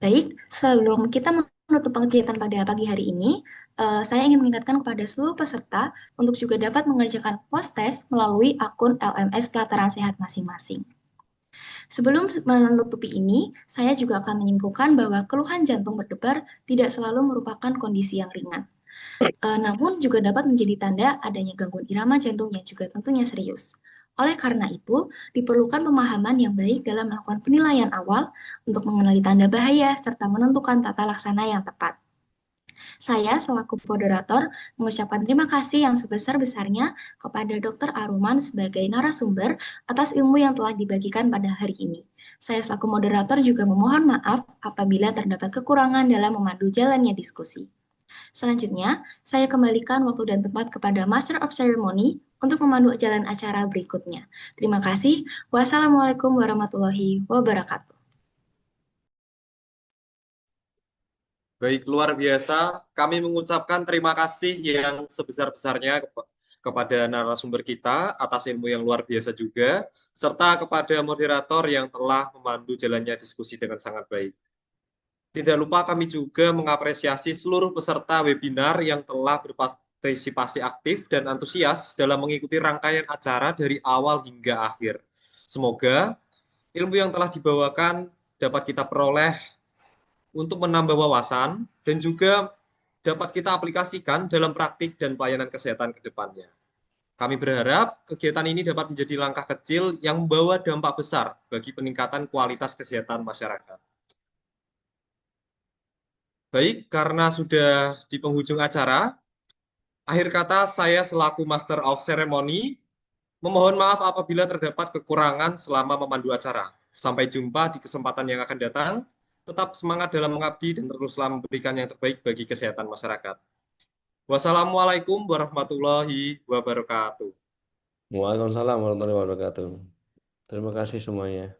Baik, sebelum kita menutup kegiatan pada pagi hari ini, saya ingin mengingatkan kepada seluruh peserta untuk juga dapat mengerjakan post-test melalui akun LMS Pelataran Sehat masing-masing. Sebelum menutupi ini, saya juga akan menyimpulkan bahwa keluhan jantung berdebar tidak selalu merupakan kondisi yang ringan. Namun juga dapat menjadi tanda adanya gangguan irama jantung yang juga tentunya serius. Oleh karena itu, diperlukan pemahaman yang baik dalam melakukan penilaian awal untuk mengenali tanda bahaya serta menentukan tata laksana yang tepat. Saya selaku moderator mengucapkan terima kasih yang sebesar-besarnya kepada Dr. Aruman sebagai narasumber atas ilmu yang telah dibagikan pada hari ini. Saya selaku moderator juga memohon maaf apabila terdapat kekurangan dalam memandu jalannya diskusi. Selanjutnya, saya kembalikan waktu dan tempat kepada Master of Ceremony untuk memandu jalan acara berikutnya. Terima kasih. Wassalamualaikum warahmatullahi wabarakatuh. Baik, luar biasa. Kami mengucapkan terima kasih yang sebesar-besarnya kepada narasumber kita atas ilmu yang luar biasa juga, serta kepada moderator yang telah memandu jalannya diskusi dengan sangat baik. Tidak lupa kami juga mengapresiasi seluruh peserta webinar yang telah berpartisipasi aktif dan antusias dalam mengikuti rangkaian acara dari awal hingga akhir. Semoga ilmu yang telah dibawakan dapat kita peroleh untuk menambah wawasan dan juga dapat kita aplikasikan dalam praktik dan pelayanan kesehatan ke depannya. Kami berharap kegiatan ini dapat menjadi langkah kecil yang membawa dampak besar bagi peningkatan kualitas kesehatan masyarakat. Baik, karena sudah di penghujung acara, akhir kata saya selaku Master of Ceremony memohon maaf apabila terdapat kekurangan selama memandu acara. Sampai jumpa di kesempatan yang akan datang. Tetap semangat dalam mengabdi dan teruslah memberikan yang terbaik bagi kesehatan masyarakat. Wassalamualaikum warahmatullahi wabarakatuh. Waalaikumsalam warahmatullahi wabarakatuh. Terima kasih semuanya.